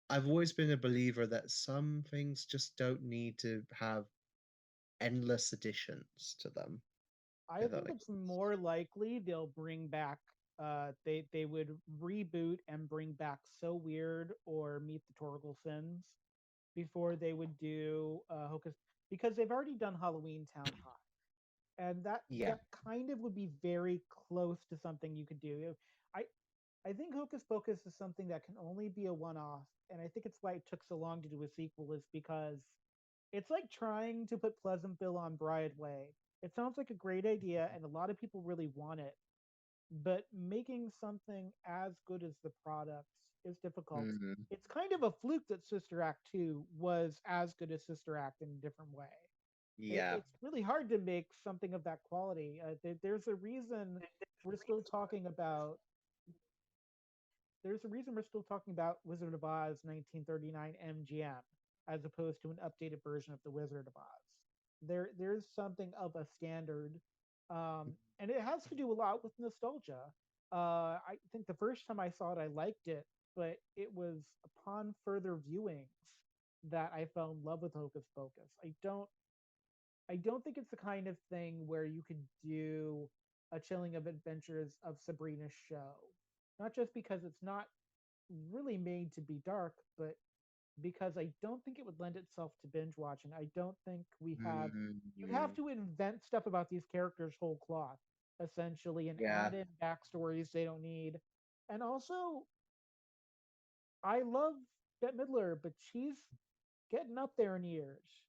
I've always been a believer that some things just don't need to have endless additions to them, I if that think makes it's sense. more likely they'll bring back they would reboot and bring back So Weird or Meet the Torgelsons before they would do Hocus, because they've already done Halloween Town High, and Yeah. that kind of would be very close to something you could do. I I think Hocus Pocus is something that can only be a one-off, and I think it's why it took so long to do a sequel is because it's like trying to put Pleasantville on Broadway. It sounds like a great idea, and a lot of people really want it, but making something as good as the product is difficult. Mm, It's kind of a fluke that Sister Act 2 was as good as Sister Act in a different way. yeah. It's really hard to make something of that quality. There's a reason we're still talking about Wizard of Oz 1939 MGM as opposed to an updated version of the Wizard of Oz. There's something of a standard, and it has to do a lot with nostalgia. I think the first time I saw it, I liked it, but it was upon further viewings that I fell in love with Hocus Pocus. I don't think it's the kind of thing where you could do a Chilling of Adventures of Sabrina's show. Not just because it's not really made to be dark, but because I don't think it would lend itself to binge watching. I don't think we have you'd have Mm, to invent stuff about these characters whole cloth, essentially, and yeah. add in backstories they don't need. And also, I love Bette Midler, but she's getting up there in years.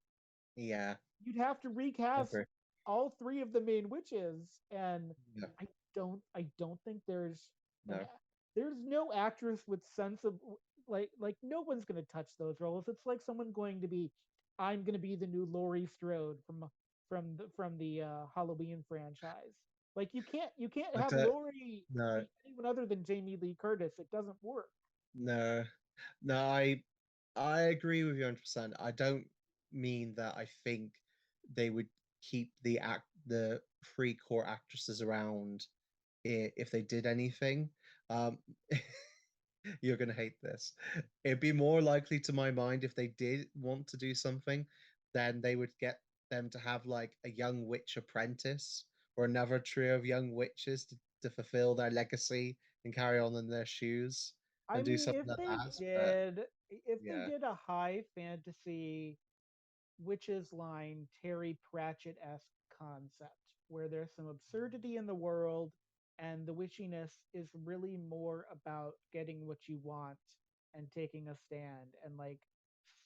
Yeah. You'd have to I recast agree. all three of the main witches, and Yeah. I don't think an No. there's no actress with sense of like no one's going to touch those roles. It's like someone going to be I'm going to be the new Laurie Strode from the Halloween franchise. Like you can't I have don't. Laurie No. be anyone other than Jamie Lee Curtis. It doesn't work. No. No. I agree with you 100%. I don't mean that I think they would keep the three core actresses around if they did anything. Um, you're gonna hate this. It'd be more likely to my mind if they did want to do something, then they would get them to have like a young witch apprentice or another trio of young witches to fulfill their legacy and carry on in their shoes I and do mean, something like that. But if they yeah, did a high fantasy witches line Terry Pratchett esque concept where there's some absurdity in the world and the witchiness is really more about getting what you want and taking a stand and like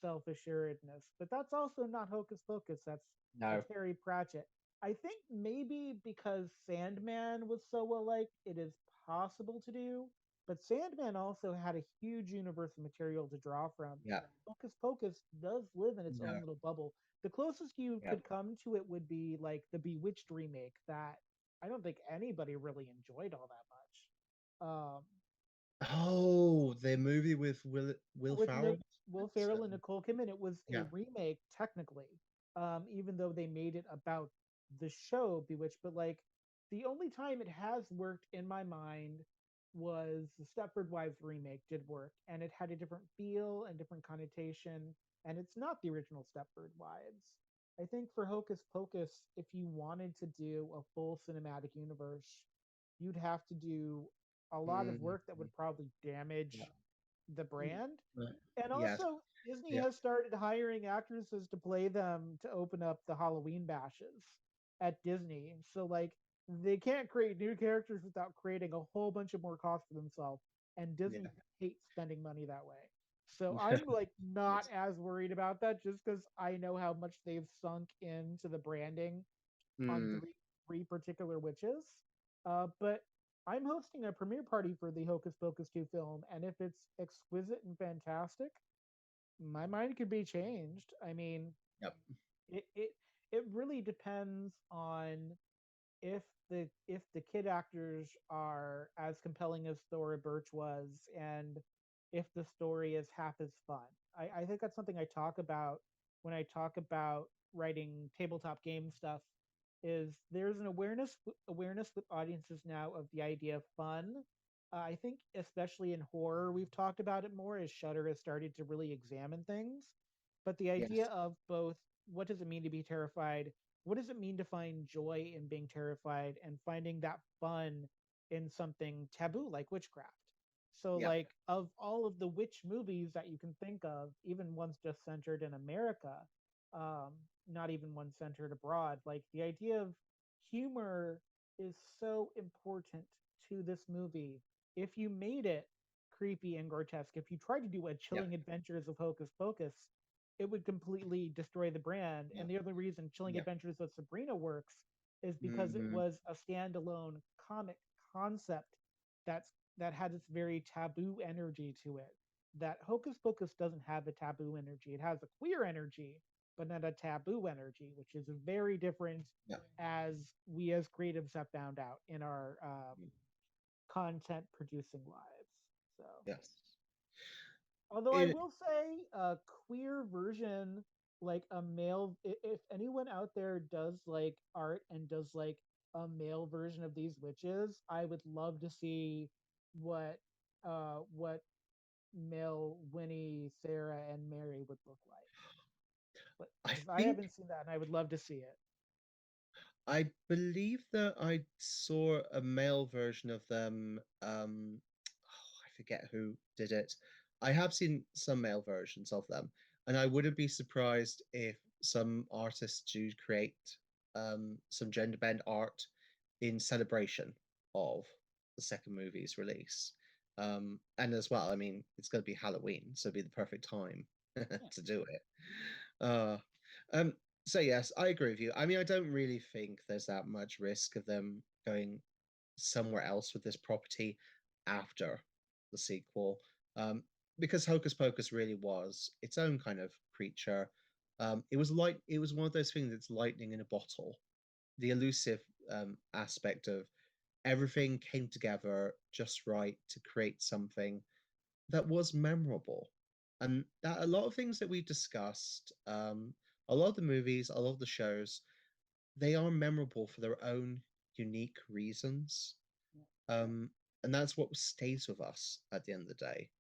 self assuredness. But that's also not Hocus Pocus. That's a no, Terry Pratchett. I think maybe because Sandman was so well liked, it is possible to do. But Sandman also had a huge universe of material to draw from. yeah, Hocus Pocus does live in its no, own little bubble. The closest you yeah. could come to it would be like the Bewitched remake that I don't think anybody really enjoyed all that much. Oh, the movie with Will With Ferrell. Will Ferrell and Nicole Kidman, it was a Yeah, remake technically, even though they made it about the show Bewitched. But like the only time it has worked in my mind was the Stepford Wives remake did work, and it had a different feel and different connotation, and it's not the original Stepford Wives. I think for Hocus Pocus, if you wanted to do a full cinematic universe, you'd have to do a lot of mm, work that would probably yeah, damage the brand. And yes, also, Disney yeah, has started hiring actresses to play them to open up the Halloween bashes at Disney. So, like, they can't create new characters without creating a whole bunch of more cost for themselves. And Disney hates spending money that way. So yeah. I'm like not as worried about that just because I know how much they've sunk into the branding on Mm, three particular witches. But I'm hosting a premiere party for the Hocus Pocus 2 film, and if it's exquisite and fantastic, my mind could be changed. I mean, Yep. it it it really depends on if the kid actors are as compelling as Thora Birch was, and if the story is half as fun. I think that's something I talk about when I talk about writing tabletop game stuff. Is there's an awareness with audiences now of the idea of fun. I think especially in horror, we've talked about it more as Shudder has started to really examine things. But the idea Yes. of both, what does it mean to be terrified, what does it mean to find joy in being terrified, and finding that fun in something taboo like witchcraft. So Yep. like, of all of the witch movies that you can think of, even ones just centered in America, um, not even one centered abroad, like the idea of humor is so important to this movie. If you made it creepy and grotesque, if you tried to do a Yep. Chilling Adventures of Hocus Pocus, it would completely destroy the brand. And Yep. the other reason Chilling Yep. Adventures of Sabrina works is because it Hmm. was a standalone comic concept that's that had this very taboo energy to it. That Hocus Pocus doesn't have a taboo energy. It has a queer energy, but not a taboo energy, which is very different, Yep. as we as creatives have found out in our content producing lives. So, Yes. although I It. will say a queer version, like a male, if anyone out there does like art and does like a male version of these witches, I would love to see what what male Winnie, Sarah, and Mary would look like. But I because I think haven't seen that, and I would love to see it. I believe that I saw a male version of them. I forget who did it. I have seen some male versions of them, and I wouldn't be surprised if some artists do create some gender bend art in celebration of the second movie's release. And as well, I mean, it's going to be Halloween, so it'd be the perfect time Yeah. to do it. Uh, um, so yes, I agree with you. I mean, I don't really think there's that much risk of them going somewhere else with this property after the sequel, um, because Hocus Pocus really was its own kind of creature. It was like it was one of those things that's lightning in a bottle. The elusive aspect of everything came together just right to create something that was memorable. And that a lot of things that we've discussed, a lot of the movies, a lot of the shows, they are memorable for their own unique reasons. Yeah. Um, and that's what stays with us at the end of the day.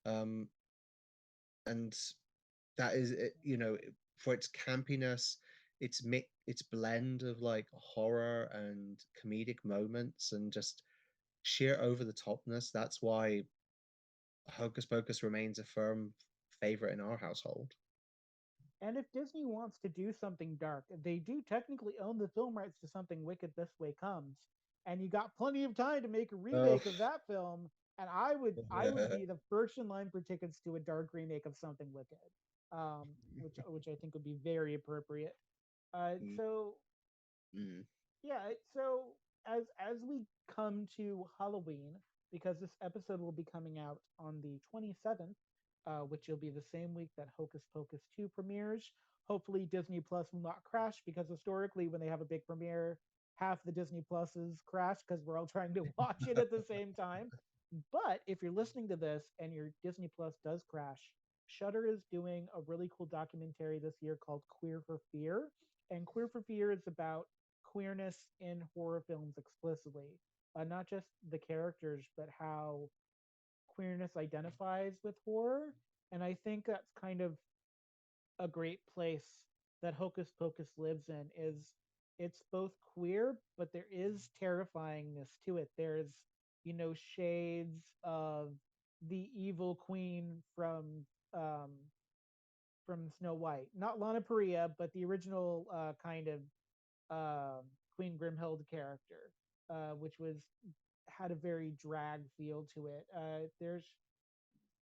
Um, and that is, for its campiness, its blend of like horror and comedic moments and just sheer over the topness. That's why Hocus Pocus remains a firm favorite in our household. And if Disney wants to do something dark, they do technically own the film rights to something Wicked This Way Comes. And you got plenty of time to make a Oh, remake of that film. And I would be the first in line for tickets to a dark remake of something Wicked, which I think would be very appropriate. mm, So mm, yeah, so as we come to Halloween, because this episode will be coming out on the 27th, which will be the same week that Hocus Pocus 2 premieres. Hopefully Disney Plus will not crash, because historically when they have a big premiere, half the Disney Pluses crash because we're all trying to watch it at the same time. But if you're listening to this and your Disney Plus does crash, Shudder is doing a really cool documentary this year called Queer for Fear. And Queer for Fear is about queerness in horror films explicitly, not just the characters, but how queerness identifies with horror. And I think that's kind of a great place that Hocus Pocus lives in. Is it's both queer, but there is terrifyingness to it. There's, shades of the evil queen um, from Snow White, not Lana Parrilla, but the original kind of Queen Grimhild character, which was had a very drag feel to it. There's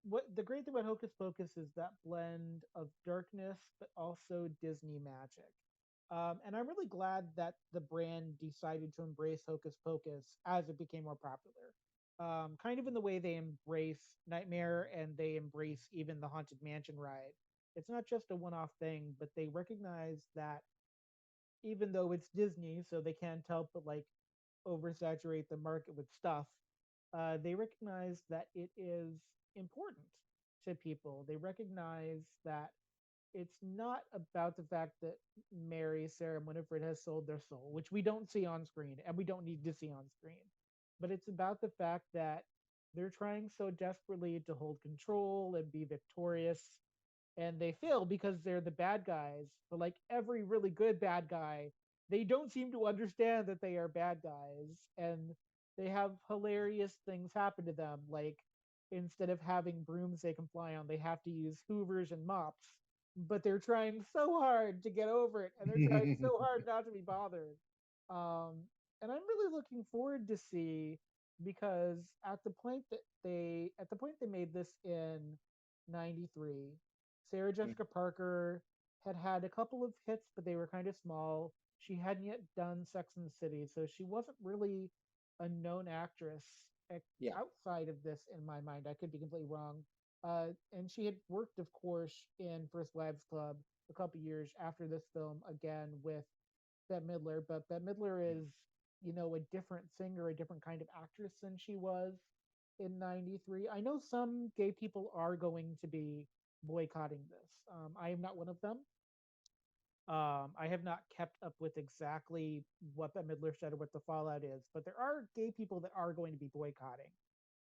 what the great thing about Hocus Pocus is that blend of darkness, but also Disney magic. And I'm really glad that the brand decided to embrace Hocus Pocus as it became more popular. Kind of in the way they embrace Nightmare and they embrace even the Haunted Mansion ride. It's not just a one off thing, but they recognize that even though it's Disney, so they can't help but like oversaturate the market with stuff, they recognize that it is important to people. They recognize that it's not about the fact that Mary, Sarah, and Winifred has sold their soul, which we don't see on screen and we don't need to see on screen. But it's about the fact that they're trying so desperately to hold control and be victorious. And they fail because they're the bad guys. But like every really good bad guy, they don't seem to understand that they are bad guys. And they have hilarious things happen to them. Like instead of having brooms they can fly on, they have to use hoovers and mops, but they're trying so hard to get over it and they're trying so hard not to be bothered. um, and I'm really looking forward to see, because at the point they made this in 93, Sarah Jessica Parker had a couple of hits, but they were kind of small. She hadn't yet done Sex and the City, so she wasn't really a known actress Yeah. outside of this in my mind. I could be completely wrong. And she had worked, of course, in First Wives Club a couple years after this film again with Bette Midler. But Bette Midler is, a different singer, a different kind of actress than she was in 93. I know some gay people are going to be boycotting this. I am not one of them. I have not kept up with exactly what Bette Midler said or what the fallout is, but there are gay people that are going to be boycotting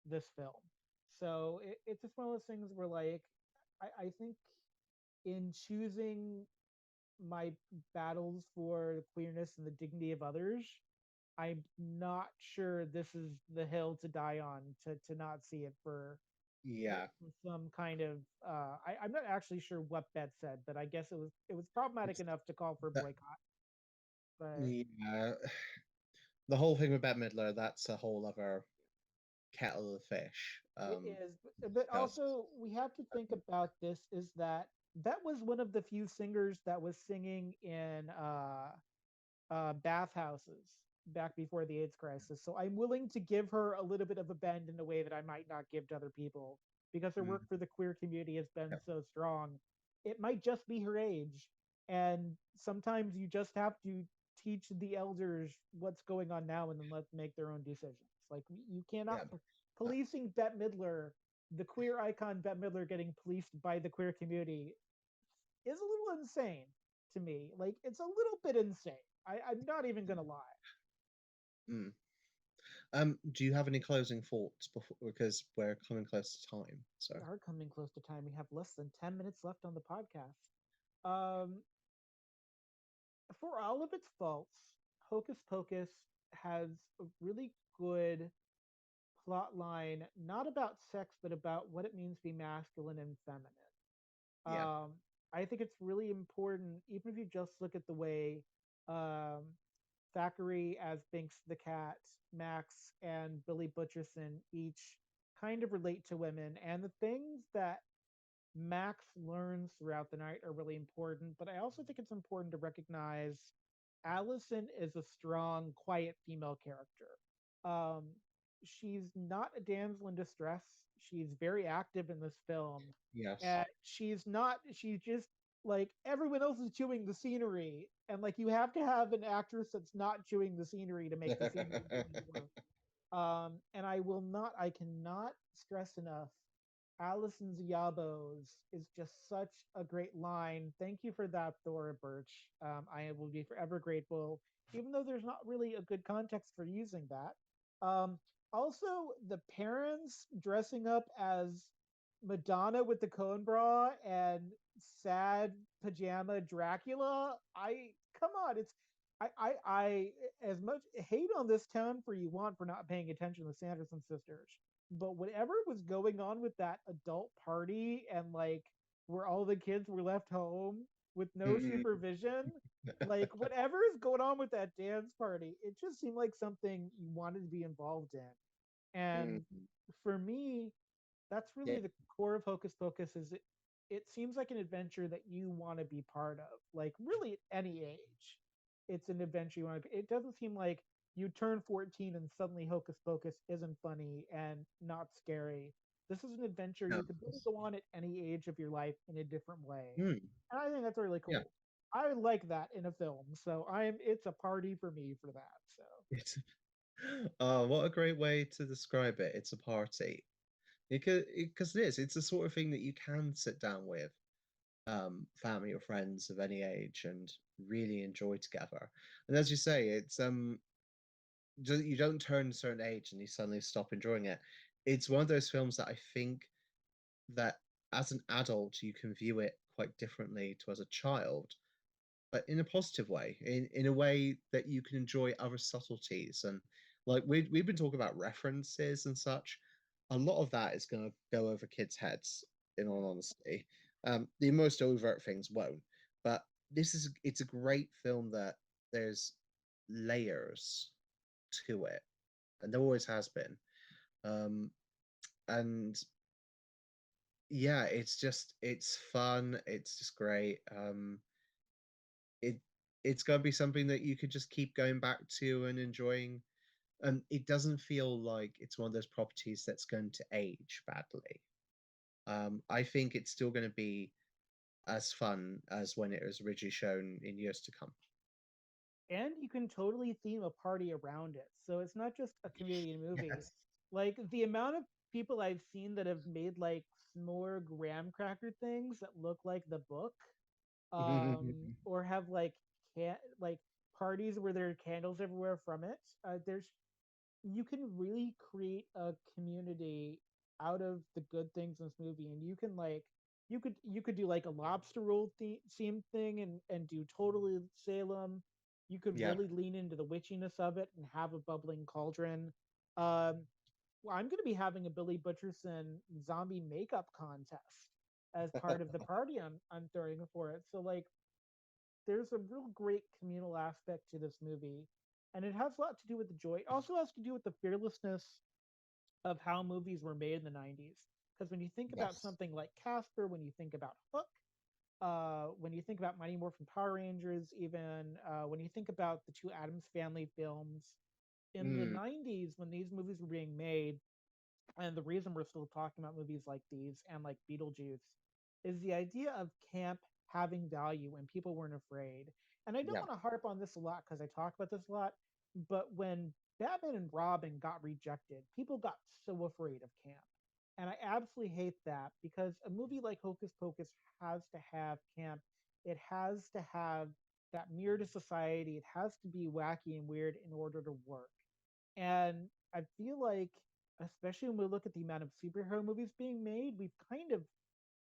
this film. So it's just one of those things where, like, I think in choosing my battles for the queerness and the dignity of others, I'm not sure this is the hill to die on to not see it Yeah. for some kind of I'm not actually sure what Bet said, but I guess it was problematic It's enough to call for a that, boycott. But yeah. The whole thing with Bette Midler, that's a whole other kettle of fish. it is, but Just also we have to think about this is that that was one of the few singers that was singing in bathhouses back before the AIDS crisis. So I'm willing to give her a little bit of a bend in a way that I might not give to other people, because her mm, work for the queer community has been yeah, so strong. It might just be her age. And sometimes you just have to teach the elders what's going on now and then let them make their own decisions. Like you cannot yeah. Uh, policing Bette Midler, the queer icon Bette Midler getting policed by the queer community is a little insane to me. Like it's a little bit insane. I'm not even gonna lie. mm. Do you have any closing thoughts before, because we're coming close to time? So We are coming close to time. We have less than 10 minutes left on the podcast. Um, for all of its faults, Hocus Pocus has a really good plot line, not about sex, but about what it means to be masculine and feminine. yeah, Um, I think it's really important, even if you just look at the way um, Thackeray as Binks the cat, Max and Billy Butcherson each kind of relate to women, and the things that Max learns throughout the night are really important. But I also think it's important to recognize Allison is a strong, quiet female character. Um, she's not a damsel in distress. She's very active in this film. yes. And she's just like everyone else is chewing the scenery. And like you have to have an actress that's not chewing the scenery to make the scenery really work. And I cannot stress enough, Allison's Yabos is just such a great line. Thank you for that, Thora Birch. I will be forever grateful, even though there's not really a good context for using that. Also, the parents dressing up as Madonna with the cone bra and sad pajama Dracula. I come on, it's I as much hate on this town for you want for not paying attention to the Sanderson sisters, but whatever was going on with that adult party and like where all the kids were left home with no Mm, supervision, like whatever is going on with that dance party, it just seemed like something you wanted to be involved in. And mm, for me, that's yeah, really the core of Hocus Pocus. Is it seems like an adventure that you want to be part of. Like really at any age, it's an adventure you want to. It doesn't seem like you turn 14 and suddenly Hocus Pocus isn't funny and not scary. This is an adventure No. you could really go on at any age of your life in a different way, Mm, and I think that's really yeah. cool. I like that in a film, so I'm. It's a party for me for that. So It's oh, what a great way to describe it. It's a party. Because it is. It's the sort of thing that you can sit down with family or friends of any age and really enjoy together. And as you say, it's you don't turn a certain age and you suddenly stop enjoying it. It's one of those films that I think that as an adult you can view it quite differently to as a child, but in a positive way, in a way that you can enjoy other subtleties. And like we've been talking about references and such, a lot of that is going to go over kids' heads, in all honesty. The most overt things won't, but it's a great film that there's layers to it, and there always has been. Um, and yeah, it's fun. It's just great. It it's going to be something that you could just keep going back to and enjoying. And it doesn't feel like it's one of those properties that's going to age badly. I think it's still going to be as fun as when it was originally shown in years to come. and you can totally theme a party around it. So it's not just a comedian movie. Yes. Like the amount of people I've seen that have made like s'more graham cracker things that look like the book, or have like parties where there are candles everywhere from it. There's You can really create a community out of the good things in this movie, and you can like you could do like a lobster roll theme thing and do totally Salem. You could Yeah. really lean into the witchiness of it and have a bubbling cauldron. um well, I'm going to be having a Billy Butcherson zombie makeup contest as part of the party I'm throwing for it. So like there's a real great communal aspect to this movie, and it has a lot to do with the joy. It also has to do with the fearlessness of how movies were made in the 90s. Because when you think about Yes. something like Casper, when you think about Hook, when you think about Mighty Morphin Power Rangers, even when you think about the two Adams Family films in the Mm, 90s, when these movies were being made, and the reason we're still talking about movies like these and like Beetlejuice is the idea of camp having value and people weren't afraid. And I don't yeah. want to harp on this a lot because I talk about this a lot, but when Batman and Robin got rejected, people got so afraid of camp. And I absolutely hate that because a movie like Hocus Pocus has to have camp. It has to have that mirror to society. It has to be wacky and weird in order to work. And I feel like, especially when we look at the amount of superhero movies being made, we've kind of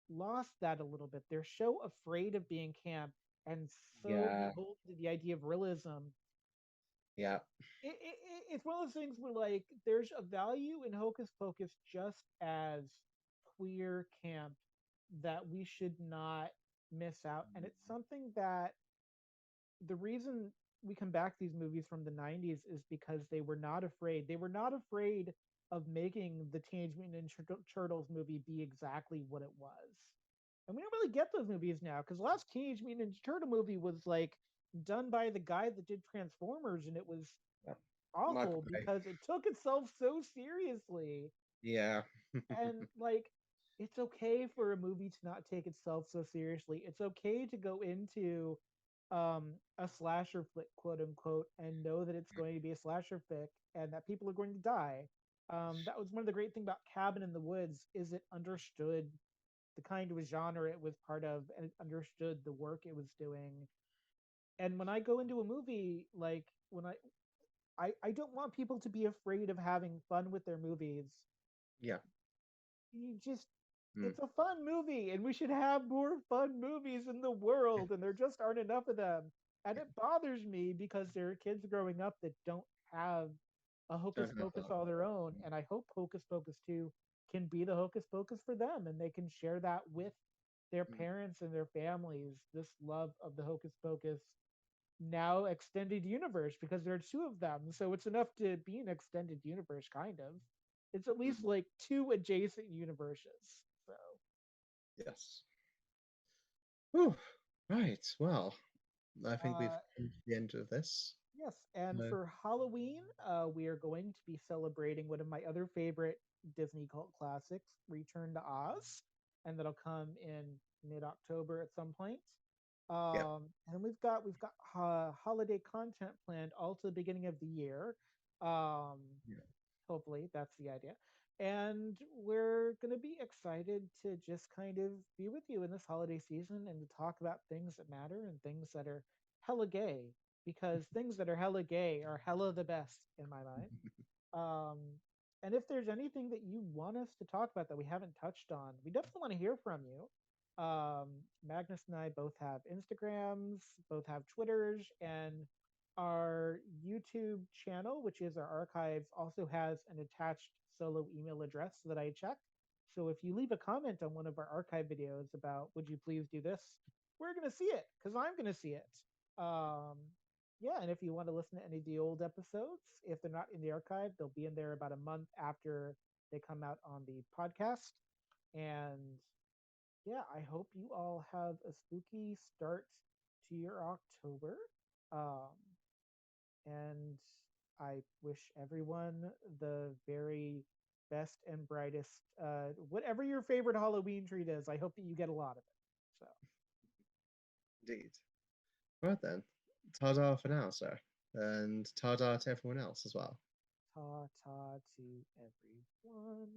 lost that a little bit. They're so afraid of being camp and so Yeah. beholden to the idea of realism. Yeah. It's one of those things where, like, there's a value in Hocus Pocus just as queer camp that we should not miss out. And it's something that the reason we come back to these movies from the 90s is because they were not afraid. They were not afraid of making the Teenage Mutant Ninja Turtles movie be exactly what it was. And we don't really get those movies now because the last Teenage Mutant Ninja Turtle movie was like done by the guy that did Transformers, and it was Yeah. Michael awful Bay. because it took itself so seriously. Yeah. And like, it's okay for a movie to not take itself so seriously. It's okay to go into a slasher flick, quote unquote, and know that it's going to be a slasher flick and that people are going to die. That was one of the great things about Cabin in the Woods is it understood the kind of genre it was part of and it understood the work it was doing. And when I go into a movie, like when I don't want people to be afraid of having fun with their movies. Yeah. You just Mm, It's a fun movie and we should have more fun movies in the world, and there just aren't enough of them. And it bothers me because there are kids growing up that don't have a Hocus don't have Pocus that. all their own, and I hope Hocus Pocus 2 can be the Hocus Pocus for them and they can share that with their Mm, parents and their families, this love of the Hocus Pocus now extended universe, because there are two of them. So it's enough to be an extended universe, kind of. It's at least mm, like two adjacent universes. So yes. Oh, right. Well, I think we've Uh, come to the end of this. yes, and Uh, for Halloween, we are going to be celebrating one of my other favorite Disney cult classics, Return to Oz, and that'll come in mid-October at some point. yeah. And we've got holiday content planned all to the beginning of the year. Um, Yeah. Hopefully, that's the idea. And we're going to be excited to just kind of be with you in this holiday season and to talk about things that matter and things that are hella gay, because things that are hella gay are hella the best in my mind. Um, and if there's anything that you want us to talk about that we haven't touched on, we definitely want to hear from you. Magnus and I both have Instagrams, both have Twitters, and our YouTube channel, which is our archives, also has an attached solo email address that I checked. So if you leave a comment on one of our archive videos about, would you please do this? We're going to see it because I'm going to see it. Um, yeah, and if you want to listen to any of the old episodes, if they're not in the archive, they'll be in there about a month after they come out on the podcast. And yeah, I hope you all have a spooky start to your October. Um, and I wish everyone the very best and brightest. Whatever your favorite Halloween treat is, I hope that you get a lot of it. So, Indeed. Right then. Ta-da for now, sir. And ta-da to everyone else as well. ta ta to everyone.